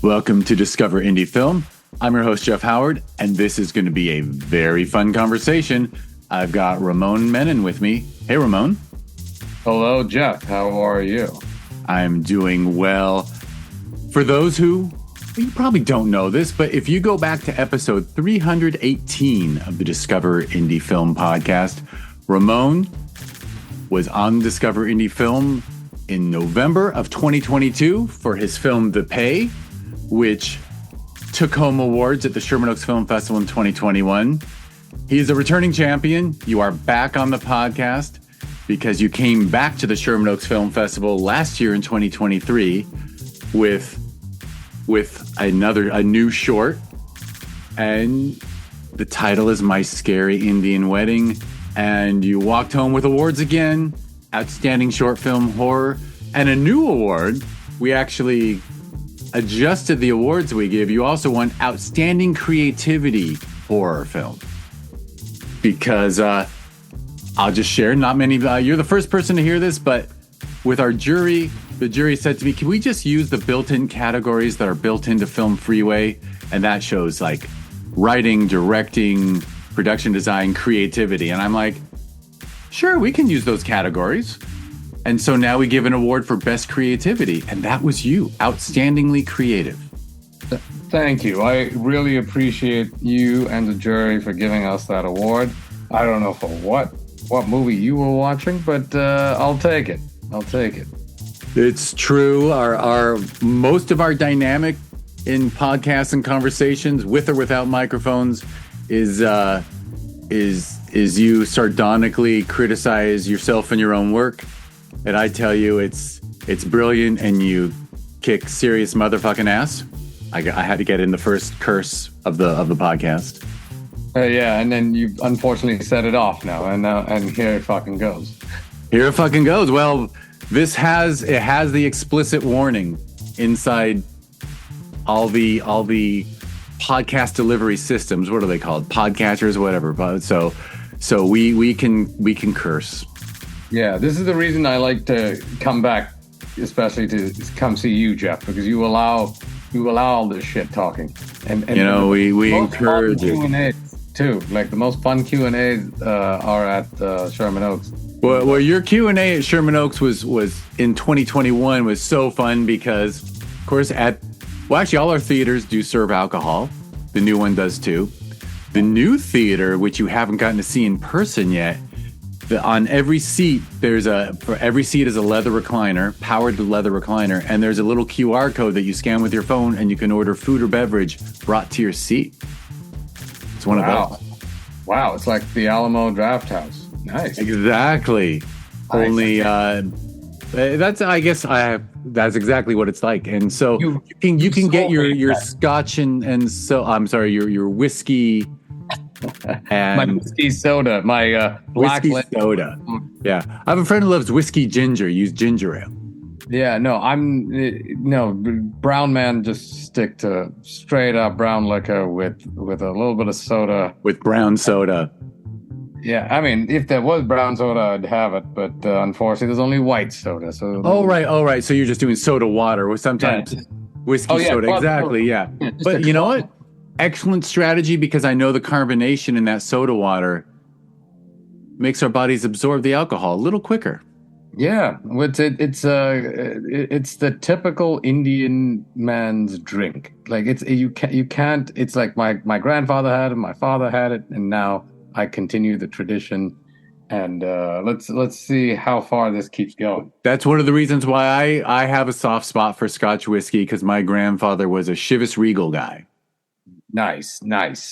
Welcome to Discover Indie Film. I'm your host, Jeff Howard, and this is going to be a very fun conversation. I've got Ramone Menon with me. Hey, Ramone. Hello, Jeff. How are you? I'm doing well. For those who, you probably don't know this, but if you go back to episode 318 of the Discover Indie Film podcast, Ramone was on Discover Indie Film in November of 2022 for his film The Pay, which took home awards at the Sherman Oaks Film Festival in 2021. He is a returning champion. You are back on the podcast because you came back to the Sherman Oaks Film Festival last year in 2023 with a new short. And the title is My Scary Indian Wedding. And you walked home with awards again, Outstanding Short Film Horror, and a new award. We actually adjusted the awards we give. You also won Outstanding Creativity Horror Film. Because I'll just share, not many, you're the first person to hear this, but with our jury, the jury said to me, can we just use the built-in categories that are built into Film Freeway? And that shows like writing, directing, production design, creativity. And I'm like, sure, we can use those categories. And so now we give an award for best creativity. And that was you, outstandingly creative. Thank you. I really appreciate you and the jury for giving us that award. I don't know for what movie you were watching, but I'll take it. It's true. Our most of our dynamic in podcasts and conversations, with or without microphones, is you sardonically criticize yourself and your own work. And I tell you, it's brilliant, and you kick serious motherfucking ass. I had to get in the first curse of the podcast. Yeah, and then you unfortunately set it off now, and here it fucking goes. Here it fucking goes. Well, this has the explicit warning inside all the podcast delivery systems. What are they called? Podcatchers, whatever. But so we can curse. Yeah, this is the reason I like to come back, especially to come see you, Jeff, because you allow all this shit talking, and you know we encourage it. Q&A too. Like the most fun Q&As are at Sherman Oaks. Well, your Q&A at Sherman Oaks was in 2021 was so fun because, of course, actually all our theaters do serve alcohol. The new one does too. The new theater, which you haven't gotten to see in person yet, on every seat for every seat is a leather recliner, powered leather recliner, and there's a little QR code that you scan with your phone, and you can order food or beverage brought to your seat. It's one of those. Wow, it's like the Alamo Draft House. Nice. Exactly. Nice. Only that's exactly what it's like. And so you can get your scotch and so I'm sorry, your whiskey. And my whiskey soda, my black whiskey soda. Yeah, I have a friend who loves whiskey ginger. Use ginger ale. Yeah, no, brown man just stick to straight up brown liquor with a little bit of soda. With brown soda. Yeah, I mean, if there was brown soda, I'd have it, but unfortunately, there's only white soda. So. Oh right. So you're just doing soda water, or sometimes whiskey soda. Exactly. Yeah, but you know what? Excellent strategy, because I know the carbonation in that soda water makes our bodies absorb the alcohol a little quicker. Yeah, it's the typical Indian man's drink. Like you can't. It's like my grandfather had it, my father had it, and now I continue the tradition. And let's see how far this keeps going. That's one of the reasons why I have a soft spot for Scotch whiskey, because my grandfather was a Chivas Regal guy. Nice.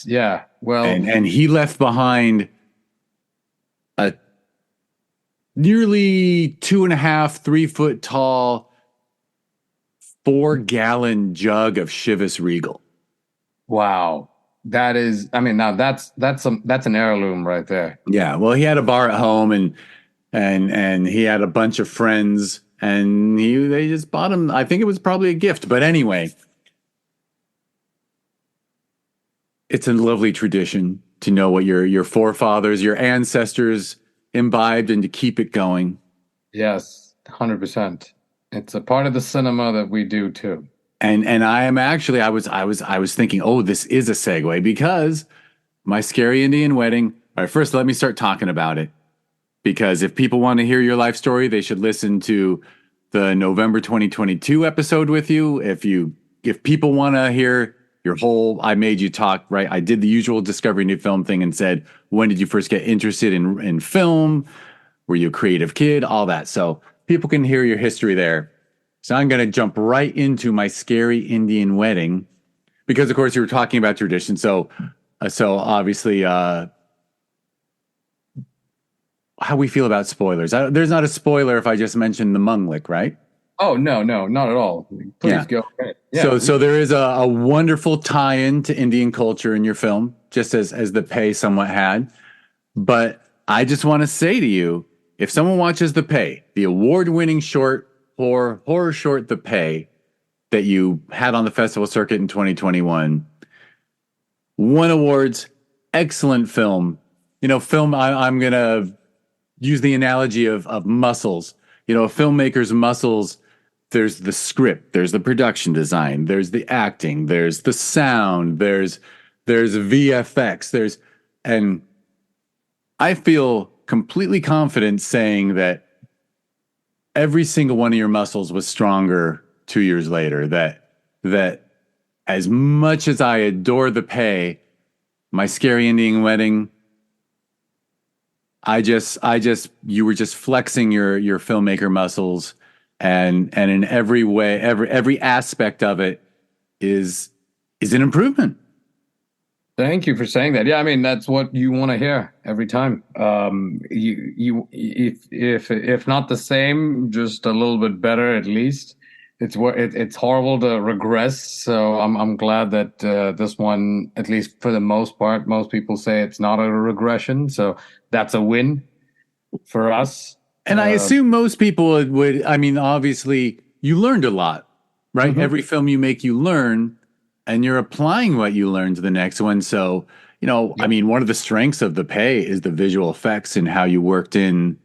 Yeah. Well, and he left behind a nearly 2.5, 3 foot tall, 4-gallon jug of Chivas Regal. Wow. That is, I mean, now that's an heirloom right there. Yeah. Well, he had a bar at home, and he had a bunch of friends, and they just bought him. I think it was probably a gift, but anyway. It's a lovely tradition to know what your forefathers, your ancestors imbibed, and to keep it going. Yes, 100%. It's a part of the cinema that we do too. And I am actually I was thinking, oh, this is a segue because my scary Indian wedding. All right, first let me start talking about it because if people want to hear your life story, they should listen to the November 2022 episode with you. If people want to hear your whole I made you talk, right? I did the usual discovery new film thing and said, when did you first get interested in film? Were you a creative kid? All that. So people can hear your history there. So I'm going to jump right into my scary Indian wedding because, of course, you were talking about tradition. So obviously, how we feel about spoilers. There's not a spoiler if I just mention the Munglik, right? Oh, no, no, not at all. Please Yeah. go ahead. So Yeah. so there is a wonderful tie-in to Indian culture in your film, just as the pay somewhat had. But I just want to say to you, if someone watches The Pay, the award-winning short horror short The Pay that you had on the festival circuit in 2021, won awards, excellent film. Film. I'm gonna use the analogy of muscles. A filmmaker's muscles. There's the script, there's the production design, there's the acting, there's the sound, there's VFX, and I feel completely confident saying that every single one of your muscles was stronger 2 years later. That as much as I adore The Pay, my scary Indian wedding, you were just flexing your filmmaker muscles, and in every way, every aspect of it is an improvement. Thank you for saying that. Yeah, I mean that's what you want to hear every time. If not the same, just a little bit better at least. It's horrible to regress, so I'm glad that this one, at least for the most part, most people say it's not a regression, so that's a win for us. And I assume most people would, I mean, obviously, you learned a lot, right? Mhm. Every film you make, you learn, and you're applying what you learned to the next one. So, I Yep. mean, one of the strengths of The Pay is the visual effects and how you worked in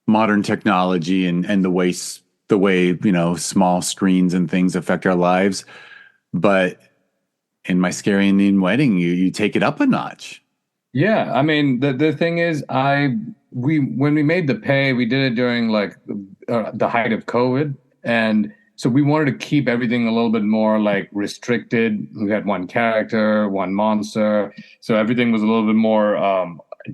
modern technology and the way, small screens and things affect our lives. But in my scary Indian wedding, you take it up a notch. Yeah, I mean the thing is, we when we made the pay, we did it during like the height of COVID, and so we wanted to keep everything a little bit more like restricted. We had one character, one monster, so everything was a little bit more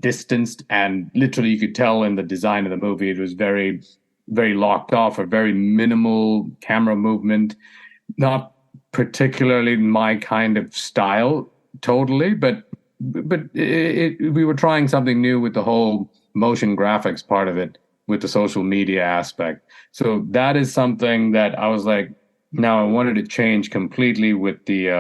distanced, and literally you could tell in the design of the movie it was very, very locked off, or very minimal camera movement, not particularly my kind of style, totally, but we were trying something new with the whole motion graphics part of it, with the social media aspect. So that is something that I was like, now I wanted to change completely with the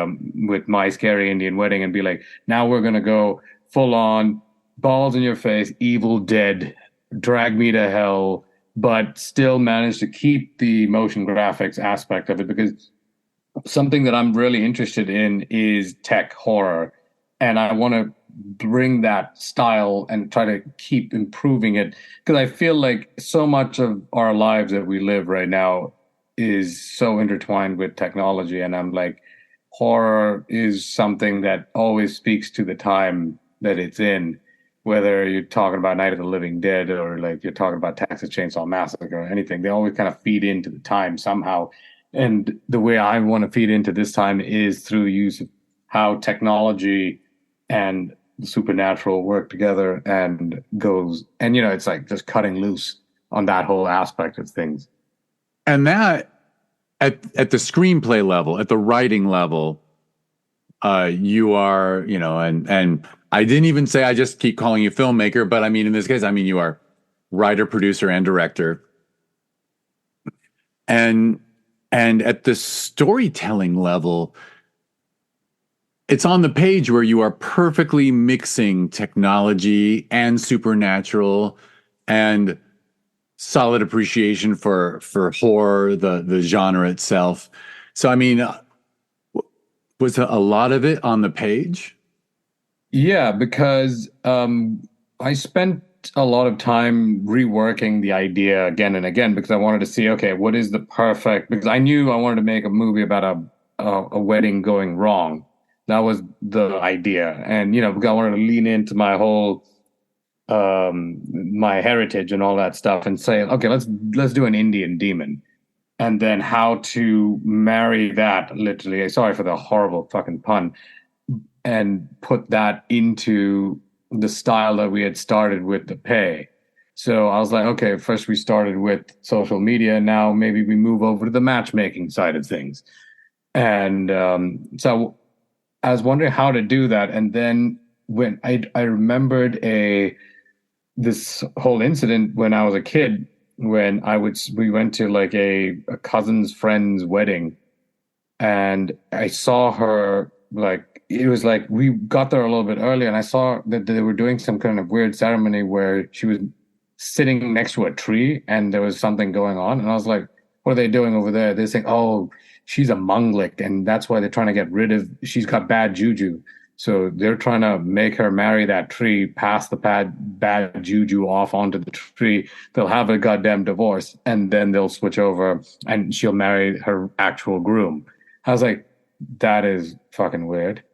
with My Scary Indian Wedding, and be like, now we're gonna go full on balls in your face, Evil Dead, drag me to hell, but still manage to keep the motion graphics aspect of it, because something that I'm really interested in is tech horror, and I want to bring that style and try to keep improving it, because I feel like so much of our lives that we live right now is so intertwined with technology, and I'm like, horror is something that always speaks to the time that it's in, whether you're talking about Night of the Living Dead or like you're talking about Texas Chainsaw Massacre or anything. They always kind of feed into the time somehow, and the way I want to feed into this time is through use of how technology and the supernatural work together and goes. And, it's like just cutting loose on that whole aspect of things. And that at the screenplay level, at the writing level, you are, and I didn't even say, I just keep calling you filmmaker, but I mean, in this case, I mean, you are writer, producer, and director. And at the storytelling level, it's on the page where you are perfectly mixing technology and supernatural and solid appreciation for horror, the genre itself. So I mean, was a lot of it on the page? Yeah, because I spent a lot of time reworking the idea again and again because I wanted to see, okay, what is the perfect, because I knew I wanted to make a movie about a wedding going wrong. That was the idea. And, because I wanted to lean into my whole, my heritage and all that stuff and say, okay, let's do an Indian demon. And then how to marry that, literally, sorry for the horrible fucking pun, and put that into the style that we had started with the pay. So I was like, okay, first we started with social media. Now maybe we move over to the matchmaking side of things. And so I was wondering how to do that. And then when I remembered this whole incident when I was a kid, when we went to like a cousin's friend's wedding, and I saw her, like, it was like we got there a little bit earlier, and I saw that they were doing some kind of weird ceremony where she was sitting next to a tree and there was something going on. And I was like, what are they doing over there? They're saying, oh, she's a manglik, and that's why they're trying to get rid of, she's got bad juju. So they're trying to make her marry that tree, pass the bad juju off onto the tree. They'll have a goddamn divorce, and then they'll switch over and she'll marry her actual groom. I was like, that is fucking weird.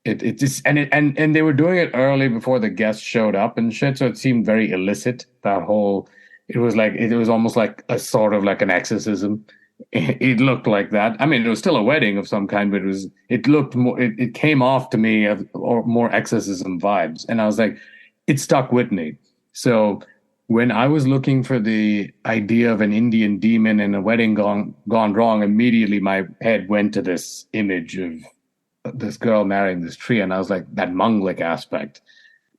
It just, and they were doing it early before the guests showed up and shit, so it seemed very illicit. That whole, it was almost like a sort of like an exorcism. It looked like that. I mean, it was still a wedding of some kind, but it looked more, it came off to me as or more exorcism vibes. And I was like, it stuck with me. So when I was looking for the idea of an Indian demon and a wedding gone wrong, immediately my head went to this image of this girl marrying this tree. And I was like, that manglik aspect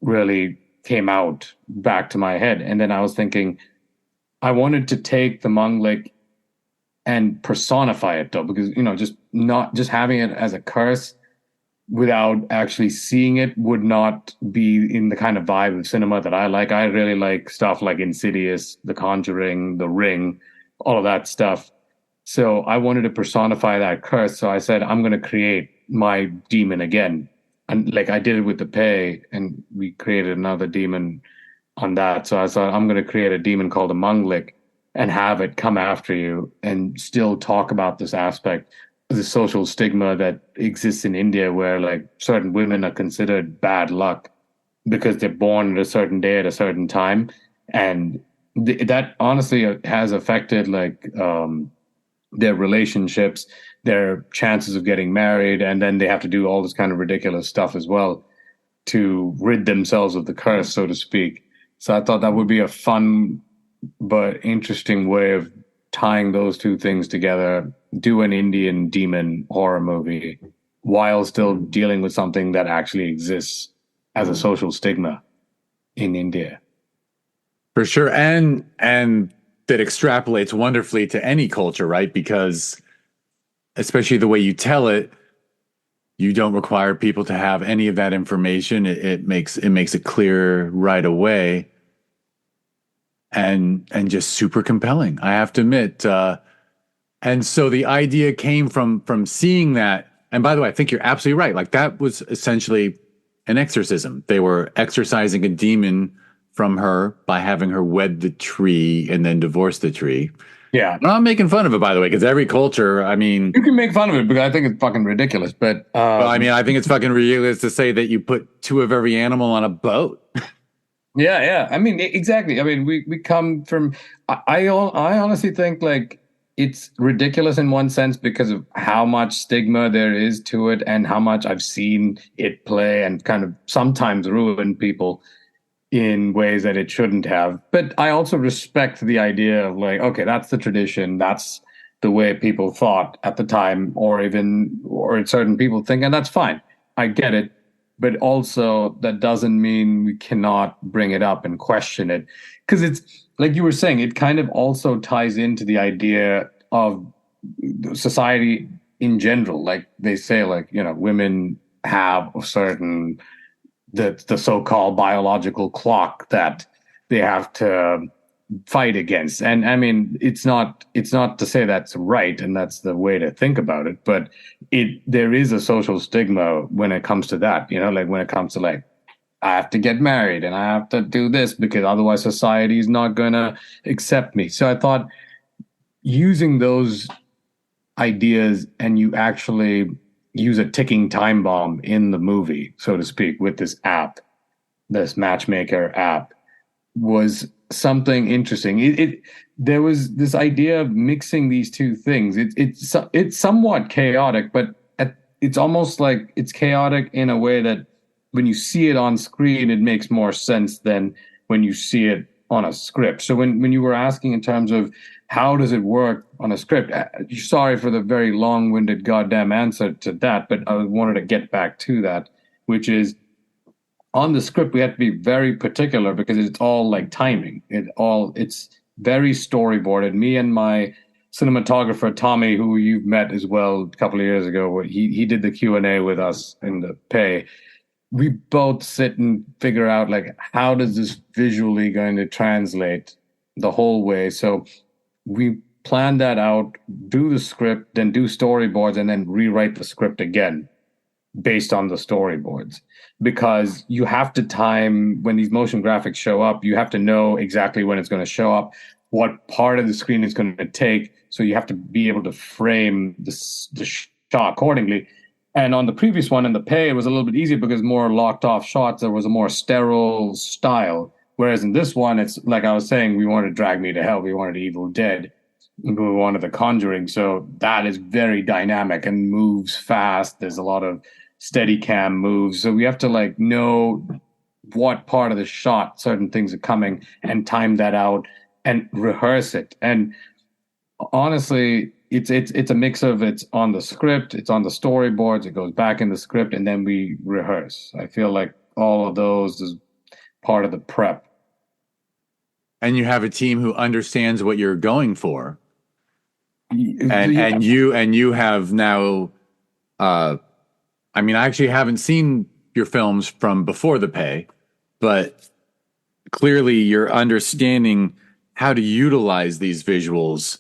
really came out back to my head. And then I was thinking, I wanted to take the manglik and personify it though, because, just not just having it as a curse without actually seeing it would not be in the kind of vibe of cinema that I like. I really like stuff like Insidious, The Conjuring, The Ring, all of that stuff. So I wanted to personify that curse. So I said, I'm going to create my demon again. And like I did it with the pay, and we created another demon on that. So I thought, I'm going to create a demon called a manglik and have it come after you and still talk about this aspect, the social stigma that exists in India, where like certain women are considered bad luck because they're born at a certain day at a certain time. And that honestly has affected like their relationships, their chances of getting married. And then they have to do all this kind of ridiculous stuff as well to rid themselves of the curse, so to speak. So I thought that would be a fun but interesting way of tying those two things together. Do an Indian demon horror movie while still dealing with something that actually exists as a social stigma in India. For sure. And that extrapolates wonderfully to any culture, right? Because especially the way you tell it, you don't require people to have any of that information. It makes it clear right away. And just super compelling, I have to admit. And so the idea came from seeing that. And by the way, I think you're absolutely right. Like that was essentially an exorcism. They were exorcising a demon from her by having her wed the tree and then divorce the tree. Yeah. I'm not making fun of it, by the way, because every culture, I mean... You can make fun of it because I think it's fucking ridiculous, but... well, I mean, I think it's fucking ridiculous to say that you put two of every animal on a boat. Yeah. I mean, exactly. I mean, we come from... I honestly think, like, it's ridiculous in one sense because of how much stigma there is to it and how much I've seen it play and kind of sometimes ruin people in ways that it shouldn't have. But I also respect the idea of, like, okay, that's the tradition. That's the way people thought at the time, or certain people think, and that's fine. I get it. But also that doesn't mean we cannot bring it up and question it. Because it's, like you were saying, it kind of also ties into the idea of society in general. Like they say, like, women have a certain, the so-called biological clock that they have to fight against. And I mean, it's not to say that's right and that's the way to think about it, but there is a social stigma when it comes to that, like when it comes to like I have to get married and I have to do this because otherwise society is not going to accept me. So I thought using those ideas and you actually use a ticking time bomb in the movie, so to speak, with this app, this matchmaker app, was something interesting. There was this idea of mixing these two things. It's somewhat chaotic, but it's almost like it's chaotic in a way that when you see it on screen, it makes more sense than when you see it on a script. So when you were asking in terms of how does it work on a script, sorry for the very long-winded goddamn answer to that, but I wanted to get back to that, which is on the script we have to be very particular because it's all like timing. It's very storyboarded. Me and my cinematographer Tommy, who you've met as well a couple of years ago, where he did the Q&A with us in the pay. We both sit and figure out like how does this visually going to translate the whole way. So we plan that out, do the script, then do storyboards, and then rewrite the script again based on the storyboards, because you have to time when these motion graphics show up. You have to know exactly when it's going to show up, what part of the screen it's going to take. So you have to be able to frame the shot accordingly. And on the previous one in the pay, it was a little bit easier because more locked off shots. There was a more sterile style. Whereas in this one, it's like I was saying, we wanted Drag Me to Hell. We wanted Evil Dead. We wanted The Conjuring. So that is very dynamic and moves fast. There's a lot of steady cam moves. So we have to like know what part of the shot certain things are coming and time that out and rehearse it. And honestly, it's a mix of it's on the script, it's on the storyboards, it goes back in the script, and then we rehearse. I feel like all of those is part of the prep. And you have a team who understands what you're going for. And you have now I mean, I actually haven't seen your films from before the pay, but clearly you're understanding how to utilize these visuals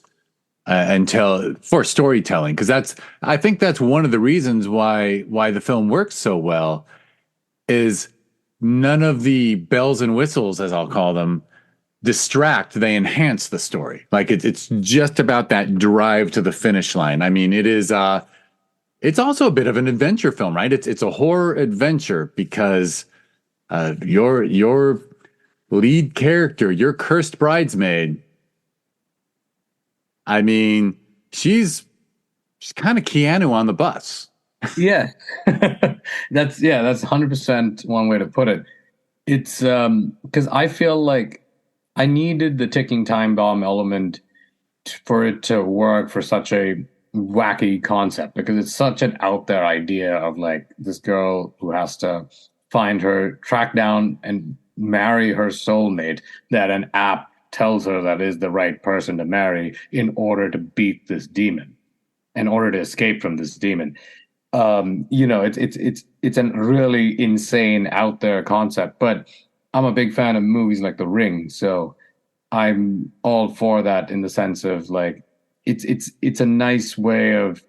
for storytelling, because I think that's one of the reasons why the film works so well is none of the bells and whistles, as I'll call them, distract. They enhance the story. Like it's just about that drive to the finish line. I mean, it's also a bit of an adventure film, right? It's a horror adventure because your lead character, your cursed bridesmaid, I mean, she's kind of Keanu on the bus. Yeah. That's 100% one way to put it. It's because I feel like I needed the ticking time bomb element for it to work for such a wacky concept, because it's such an out there idea of like this girl who has to track down and marry her soulmate that an app tells her that is the right person to marry in order to beat this demon, in order to escape from this demon. It's a really insane out there concept, but I'm a big fan of movies like The Ring, so I'm all for that in the sense of like it's a nice way of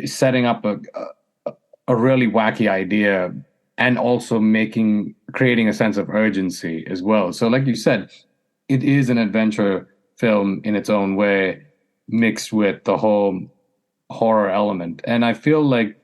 setting up a really wacky idea and also creating a sense of urgency as well. So like you said, it is an adventure film in its own way, mixed with the whole horror element. And I feel like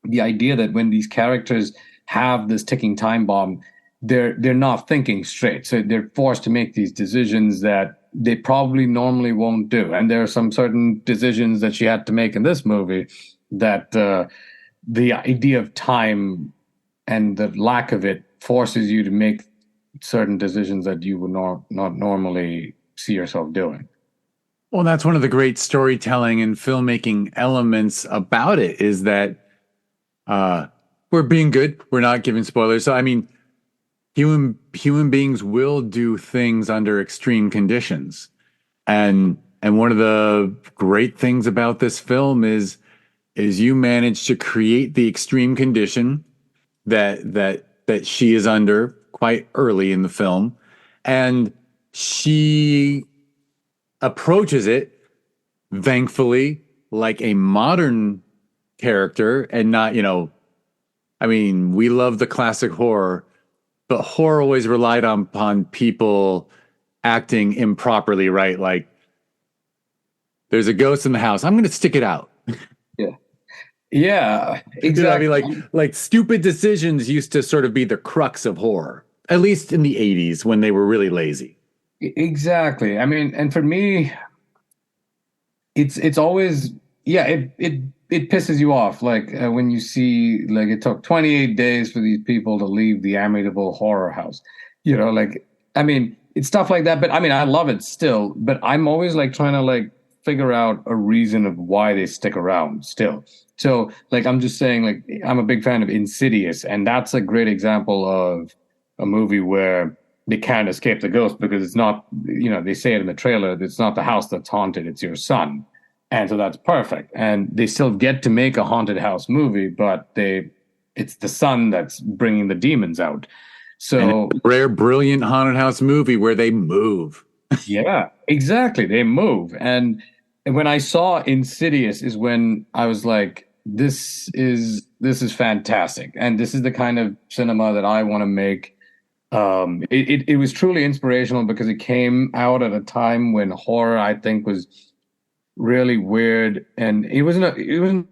the idea that when these characters have this ticking time bomb, they're not thinking straight. So they're forced to make these decisions that they probably normally won't do. And there are some certain decisions that she had to make in this movie that the idea of time and the lack of it forces you to make certain decisions that you would not normally see yourself doing. Well, that's one of the great storytelling and filmmaking elements about it, is that we're being good. We're not giving spoilers. So, I mean, human beings will do things under extreme conditions. And one of the great things about this film is you manage to create the extreme condition that she is under quite early in the film, and she approaches it, thankfully, like a modern character, and not, I mean, we love the classic horror, but horror always relied upon people acting improperly, right? Like, there's a ghost in the house. I'm going to stick it out. Yeah. Yeah, You know what I mean? exactly. Like stupid decisions used to sort of be the crux of horror, at least in the 80s when they were really lazy. Exactly. I mean, and for me, it's always, yeah, it pisses you off, like when you see, like, it took 28 days for these people to leave the Amityville horror house, like, I mean, it's stuff like that. But I mean, I love it still, but I'm always like trying to like figure out a reason of why they stick around still. So like, I'm just saying, like, I'm a big fan of Insidious, and that's a great example of a movie where they can't escape the ghost, because it's not, they say it in the trailer, it's not the house that's haunted, it's your son. And so that's perfect. And they still get to make a haunted house movie, but it's the son that's bringing the demons out. And So it's a rare, brilliant haunted house movie where they move. yeah, exactly. They move. And when I saw Insidious is when I was like, this is fantastic. And this is the kind of cinema that I want to make. It was truly inspirational because it came out at a time when horror, I think, was really weird, and it was in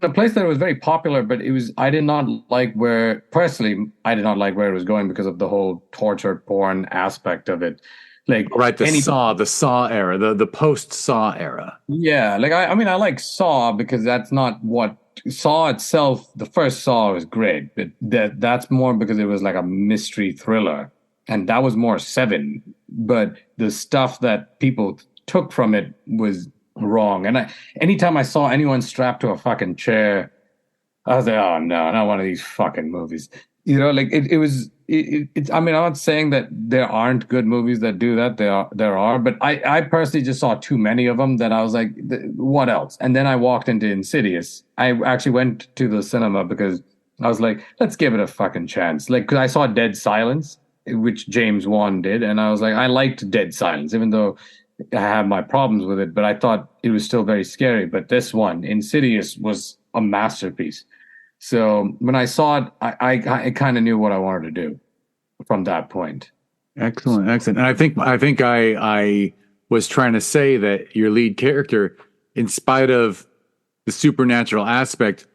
a place that was very popular, but I did not like where, personally, I did not like where it was going because of the whole torture porn aspect of it. Like, Right, any The Saw era, the post Saw era. yeah, like, I mean, I like Saw because that's not what Saw itself. The first Saw was great, but that's more because it was like a mystery thriller, and that was more Seven. But the stuff that people took from it was wrong. And anytime I saw anyone strapped to a fucking chair, I was like, oh no, not one of these fucking movies. Like, it was. It's. I mean, I'm not saying that there aren't good movies that do that. There are, but I personally just saw too many of them that I was like, what else? And then I walked into Insidious. I actually went to the cinema because I was like, let's give it a fucking chance. Like, because I saw Dead Silence, which James Wan did, and I was like, I liked Dead Silence, even though I have my problems with it, but I thought it was still very scary. But this one, Insidious, was a masterpiece. So when I saw it, I kind of knew what I wanted to do from that point. Excellent, excellent. And I think I was trying to say that your lead character, in spite of the supernatural aspect,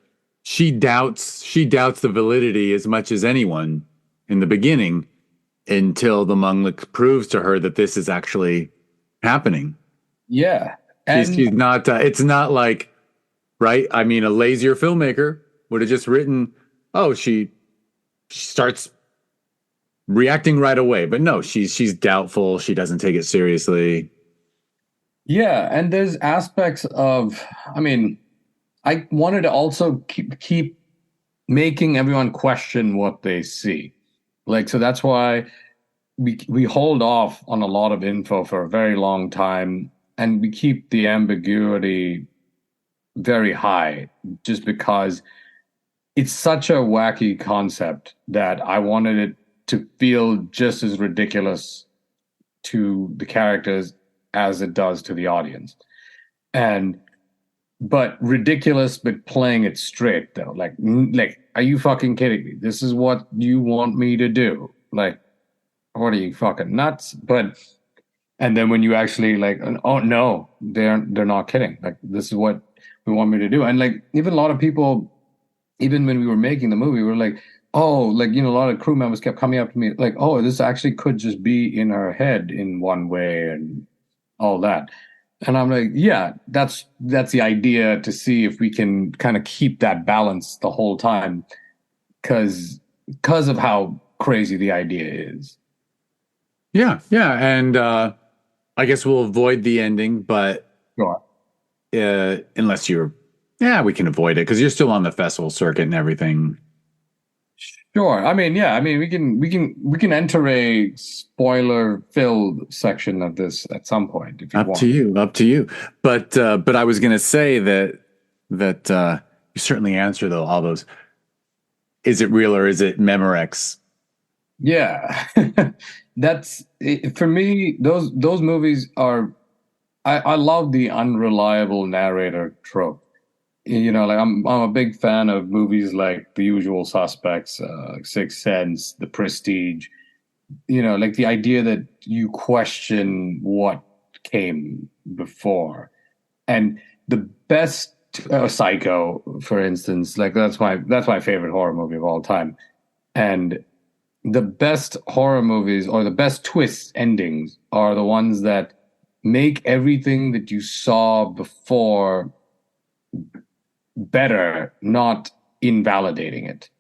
she doubts the validity as much as anyone in the beginning, until the Munglik proves to her that this is actually happening. Yeah, She's and not. It's not like, right. I mean, a lazier filmmaker would have just written, "Oh, she starts reacting right away," but no, she's doubtful. She doesn't take it seriously. yeah, and there's aspects of. I mean, I wanted to also keep making everyone question what they see. Like, so that's why we hold off on a lot of info for a very long time, and we keep the ambiguity very high, just because it's such a wacky concept that I wanted it to feel just as ridiculous to the characters as it does to the audience. And but ridiculous, but playing it straight though. Like, are you fucking kidding me? This is what you want me to do? Like, what are you, fucking nuts? But and then when you actually, like, oh no, they're not kidding. Like, this is what we want me to do. And like, even a lot of people, even when we were making the movie, we were like, oh, like, a lot of crew members kept coming up to me like, oh, this actually could just be in her head in one way and all that. And I'm like, yeah, that's the idea, to see if we can kind of keep that balance the whole time, because of how crazy the idea is. Yeah, yeah, and I guess we'll avoid the ending, but Sure. unless you're, yeah, we can avoid it because you're still on the festival circuit and everything. Sure. I mean, yeah. I mean, we can enter a spoiler-filled section of this at some point if you Up want. to you, up to you. But I was going to say that you certainly answer though all those. Is it real or is it Memorex? Yeah, that's for me. Those movies are. I love the unreliable narrator trope. like I'm a big fan of movies like The Usual Suspects, Sixth Sense, The Prestige. Like the idea that you question what came before, and the best Psycho, for instance, like that's my favorite horror movie of all time, and the best horror movies or the best twist endings are the ones that make everything that you saw before better, not invalidating it.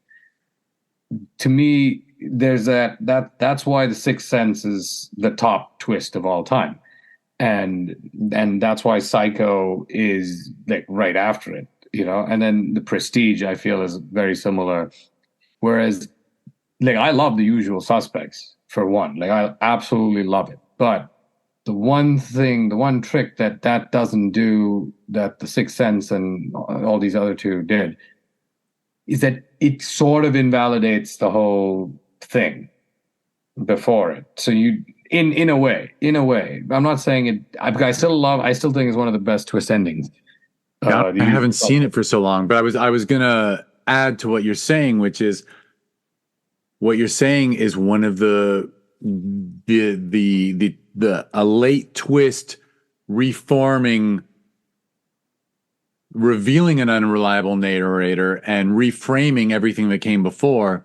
To me, there's that's why The Sixth Sense is the top twist of all time. And that's why Psycho is like right after it, and then The Prestige I feel is very similar. Whereas like I love The Usual Suspects for one. Like I absolutely love it. But the one trick that doesn't do that The Sixth Sense and all these other two did is that it sort of invalidates the whole thing before it. So you, in a way, I'm not saying it. I still think it's one of the best twist endings. I haven't seen it for so long, but I was gonna add to what you're saying, which is what you're saying is one of the a late twist reforming, revealing an unreliable narrator and reframing everything that came before.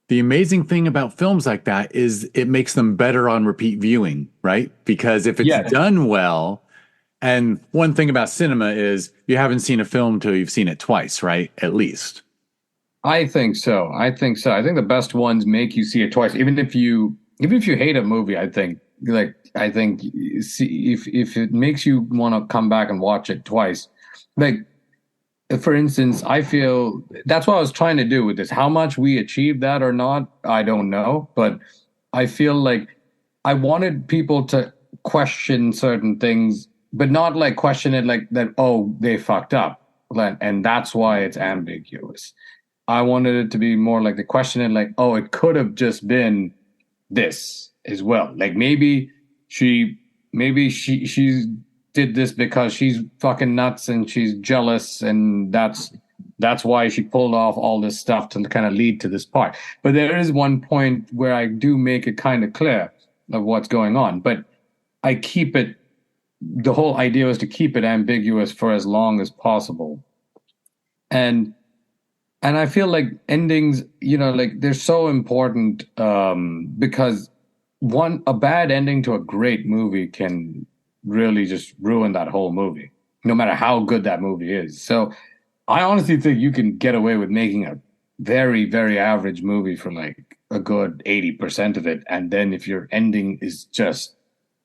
The amazing thing about films like that is it makes them better on repeat viewing, right? Because if it's done well, and one thing about cinema is you haven't seen a film till you've seen it twice, right? At least. I think so. I think the best ones make you see it twice, even if you hate a movie. I think if it makes you want to come back and watch it twice, like for instance, I feel that's what I was trying to do with this. How much we achieved that or not, I don't know, but I feel like I wanted people to question certain things, but not like question it like that. Oh, they fucked up, and that's why it's ambiguous. I wanted it to be more like the question it like, oh, it could have just been this as well. Like maybe she did this because she's fucking nuts and she's jealous, and that's why she pulled off all this stuff to kind of lead to this part. But there is one point where I do make it kind of clear of what's going on, but I keep it. The whole idea was to keep it ambiguous for as long as possible, and I feel like endings, like they're so important because a bad ending to a great movie can really just ruin that whole movie, no matter how good that movie is. So I honestly think you can get away with making a very, very average movie for like a good 80% of it. And then if your ending is just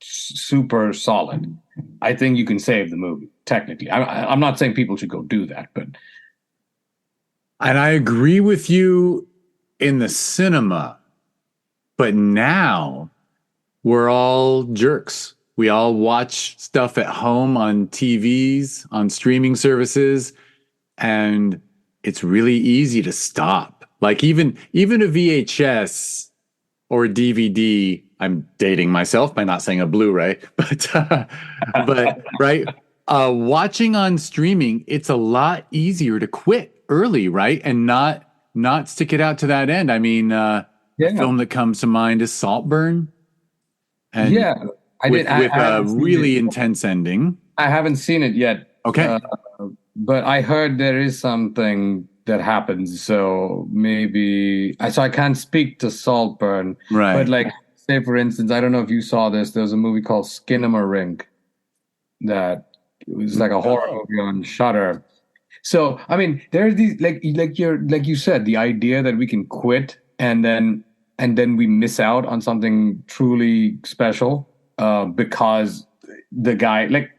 super solid, I think you can save the movie, technically. I'm not saying people should go do that, but... And I agree with you in the cinema, but now we're all jerks. We all watch stuff at home on TVs, on streaming services, and it's really easy to stop. Like even a VHS or a DVD, I'm dating myself by not saying a Blu-ray, but right, watching on streaming, it's a lot easier to quit early, right? And not stick it out to that end. I mean, the film that comes to mind is Saltburn. And with a really intense ending. I haven't seen it yet. Okay. But I heard there is something that happens. So maybe, so I can't speak to Saltburn. Right. But like, say for instance, I don't know if you saw this. There was a movie called Skinamarink that was like a horror movie on Shudder. So, I mean, there's these like you said, the idea that we can quit and then we miss out on something truly special because the filmmaker,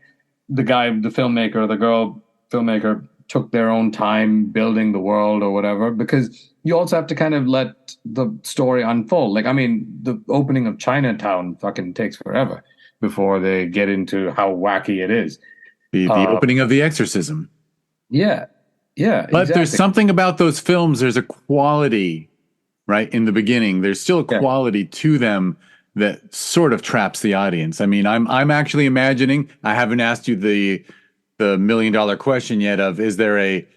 the girl filmmaker took their own time building the world or whatever, because you also have to kind of let the story unfold. Like, I mean, the opening of Chinatown fucking takes forever before they get into how wacky it is. The opening of The Exorcism. Yeah. Yeah. But there's something about those films. There's a quality, right? In the beginning, there's still a quality to them that sort of traps the audience. I mean, I'm actually imagining, I haven't asked you the the $1 million question yet of is there a,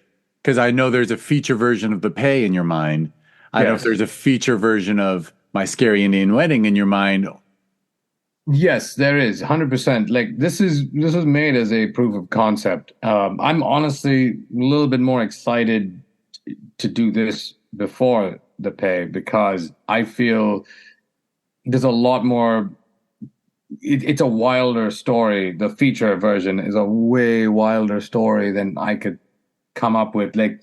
because I know there's a feature version of The Pay in your mind. I don't know if Yes. there's a feature version of My Scary Indian Wedding in your mind. Yes, there is 100%. Like this was made as a proof of concept. I'm honestly a little bit more excited to do this before The Pay because I feel there's a lot more. It's a wilder story. The feature version is a way wilder story than I could come up with, like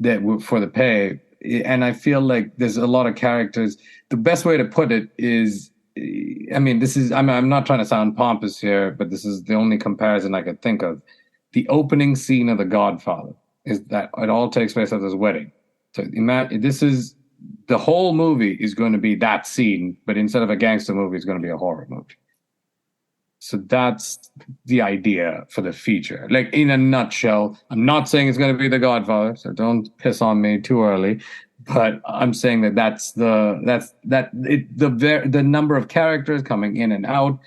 that for The Pay. And I feel like there's a lot of characters. The best way to put it is, I mean, I'm not trying to sound pompous here, but this is the only comparison I could think of. The opening scene of The Godfather is that it all takes place at this wedding. So imagine the whole movie is going to be that scene, but instead of a gangster movie, it's going to be a horror movie. So that's the idea for the feature. Like in a nutshell, I'm not saying it's going to be The Godfather, so don't piss on me too early. But I'm saying that the number of characters coming in and out.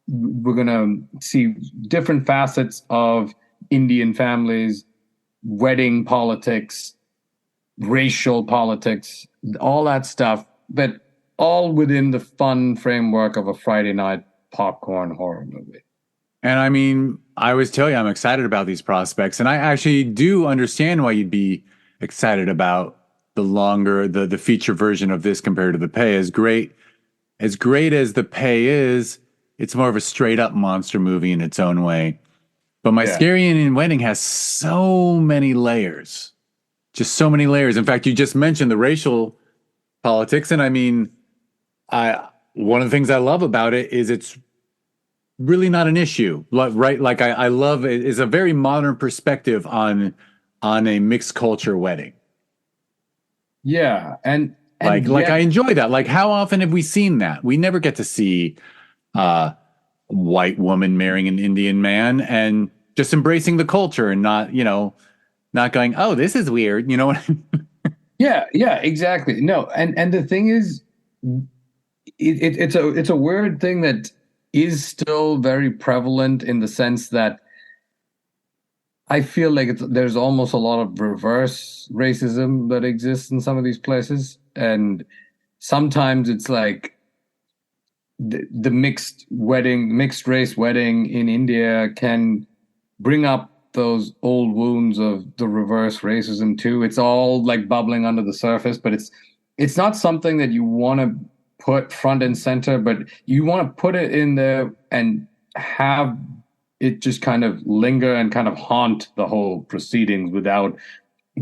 We're going to see different facets of Indian families, wedding politics, racial politics, all that stuff, but all within the fun framework of a Friday night popcorn horror movie. And I mean, I always tell you I'm excited about these prospects, and I actually do understand why you'd be excited about the feature version of this compared to The Pay. As great as The Pay is, it's more of a straight up monster movie in its own way. But My Scary Indian Wedding has so many layers. Just so many layers. In fact, you just mentioned the racial politics, and I mean, one of the things I love about it is it's really not an issue, right? Like I love it is a very modern perspective on a mixed culture wedding. Yeah, and like I enjoy that. Like how often have we seen that? We never get to see a white woman marrying an Indian man and just embracing the culture and not going, oh, this is weird. You know what I mean? yeah, exactly. No, and the thing is, it's a weird thing that is still very prevalent in the sense that I feel like there's almost a lot of reverse racism that exists in some of these places, and sometimes it's like the mixed race wedding in India can bring up those old wounds of the reverse racism too. It's all like bubbling under the surface, but it's not something that you want to put front and center, but you want to put it in there and have it just kind of linger and kind of haunt the whole proceedings without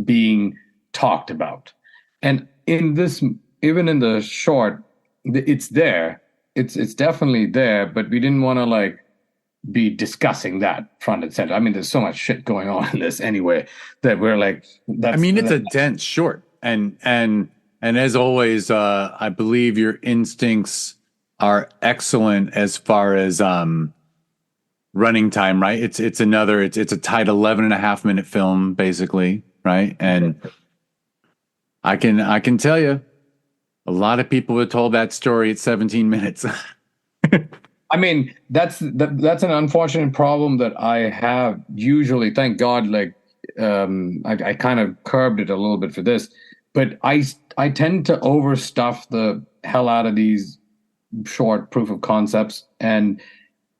being talked about. And in this, even in the short, it's there. It's definitely there, but we didn't want to like be discussing that front and center. I mean, there's so much shit going on in this anyway that we're like, I mean, it's a dense short, and as always, I believe your instincts are excellent as far as running time, right? It's a tight 11.5 minute film, basically, right? And I can tell you, a lot of people have told that story at 17 minutes. I mean, that's an unfortunate problem that I have usually. Thank God, like I kind of curbed it a little bit for this, but I tend to overstuff the hell out of these short proof of concepts, and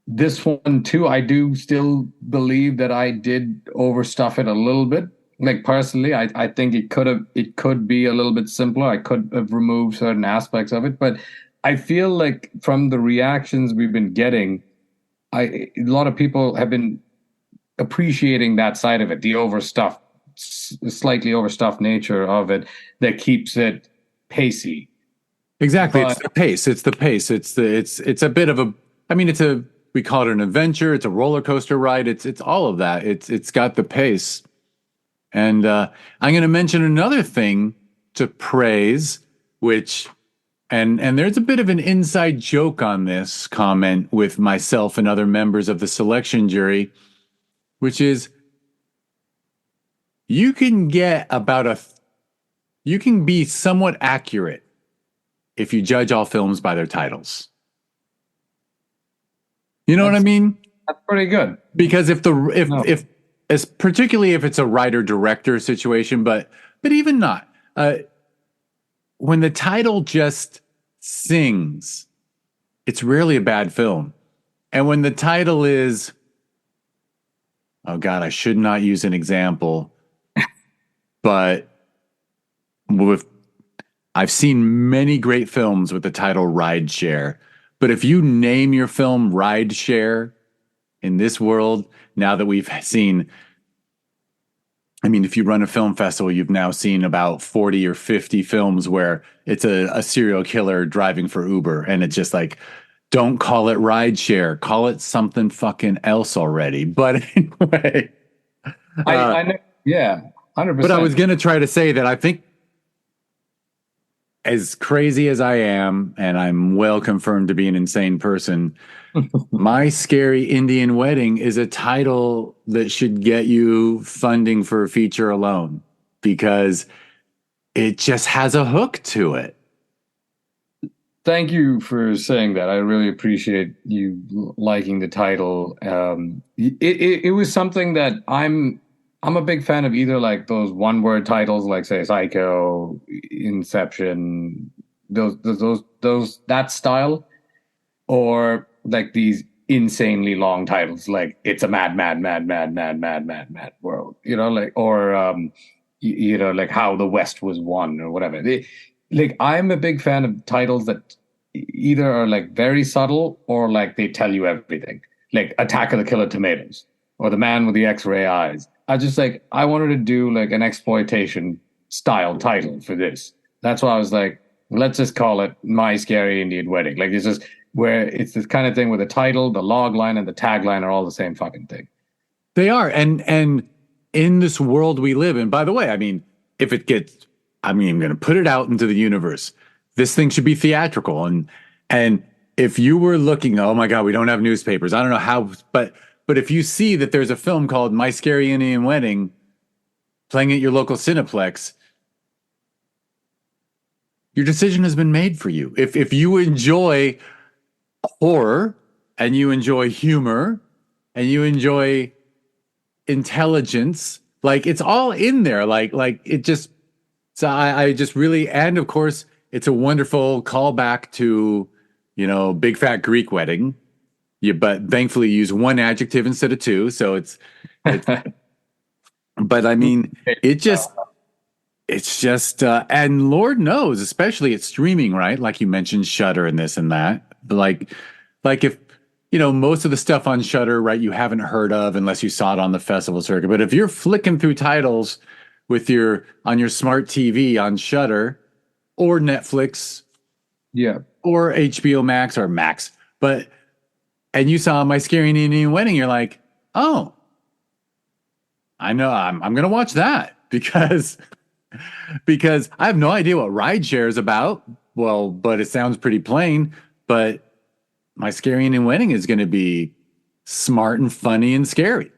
this one too. I do still believe that I did overstuff it a little bit. Like personally, I think it could be a little bit simpler. I could have removed certain aspects of it, but I feel like from the reactions we've been getting, a lot of people have been appreciating that side of it, the overstuffed, slightly overstuffed nature of it that keeps it pacey. Exactly, it's the pace. It's the pace. It's a bit of a. I mean, we call it an adventure. It's a roller coaster ride. It's all of that. It's got the pace. And I'm going to mention another thing to praise, which. And there's a bit of an inside joke on this comment with myself and other members of the selection jury, which is you can be somewhat accurate if you judge all films by their titles. You know what I mean? That's pretty good. Because No. if as particularly if it's a writer director situation, but even not, when the title just sings, it's rarely a bad film. And when the title is, oh God, I should not use an example, but with I've seen many great films with the title Rideshare. But if you name your film Rideshare in this world, now that we've seen, I mean, if you run a film festival, you've now seen about 40 or 50 films where it's a serial killer driving for Uber. And it's just like, don't call it Rideshare, call it something fucking else already. But anyway, I know, yeah, but I 100%. was going to try to say that I think, as crazy as I am, and I'm well confirmed to be an insane person, My Scary Indian Wedding is a title that should get you funding for a feature alone because it just has a hook to it. Thank you for saying that. I really appreciate you liking the title. It was something that I'm a big fan of, either like those one word titles, like say Psycho, Inception, those that style, or like these insanely long titles, like It's a Mad, Mad, Mad, Mad, Mad, Mad, Mad, Mad World, like, or like How the West Was Won or whatever. Like, I'm a big fan of titles that either are like very subtle or like they tell you everything, like Attack of the Killer Tomatoes or The Man with the X-Ray Eyes. I wanted to do like an exploitation style title for this. That's why I was like, let's just call it My Scary Indian Wedding. Like, it's just where it's this kind of thing where the title, the log line, and the tagline are all the same fucking thing. They are. And in this world we live in, by the way, I mean, if it gets, I mean, I'm going to put it out into the universe. This thing should be theatrical. And if you were looking, oh my God, we don't have newspapers. I don't know how, but if you see that there's a film called My Scary Indian Wedding playing at your local Cineplex, your decision has been made for you. If you enjoy horror and you enjoy humor and you enjoy intelligence, like it's all in there. Like it just, so I just really, and of course, it's a wonderful callback to, Big Fat Greek Wedding. But thankfully you use one adjective instead of two. So it's but I mean, it's just, and Lord knows, especially it's streaming, right? Like you mentioned Shudder and this and that. But like if, most of the stuff on Shudder, right, you haven't heard of unless you saw it on the festival circuit. But if you're flicking through titles on your smart TV on Shudder or Netflix, Yeah. or HBO Max or Max, and you saw My Scary Indian Wedding, you're like, oh, I know I'm going to watch that because I have no idea what rideshare is about. Well, but it sounds pretty plain. But My Scary Indian Wedding is going to be smart and funny and scary.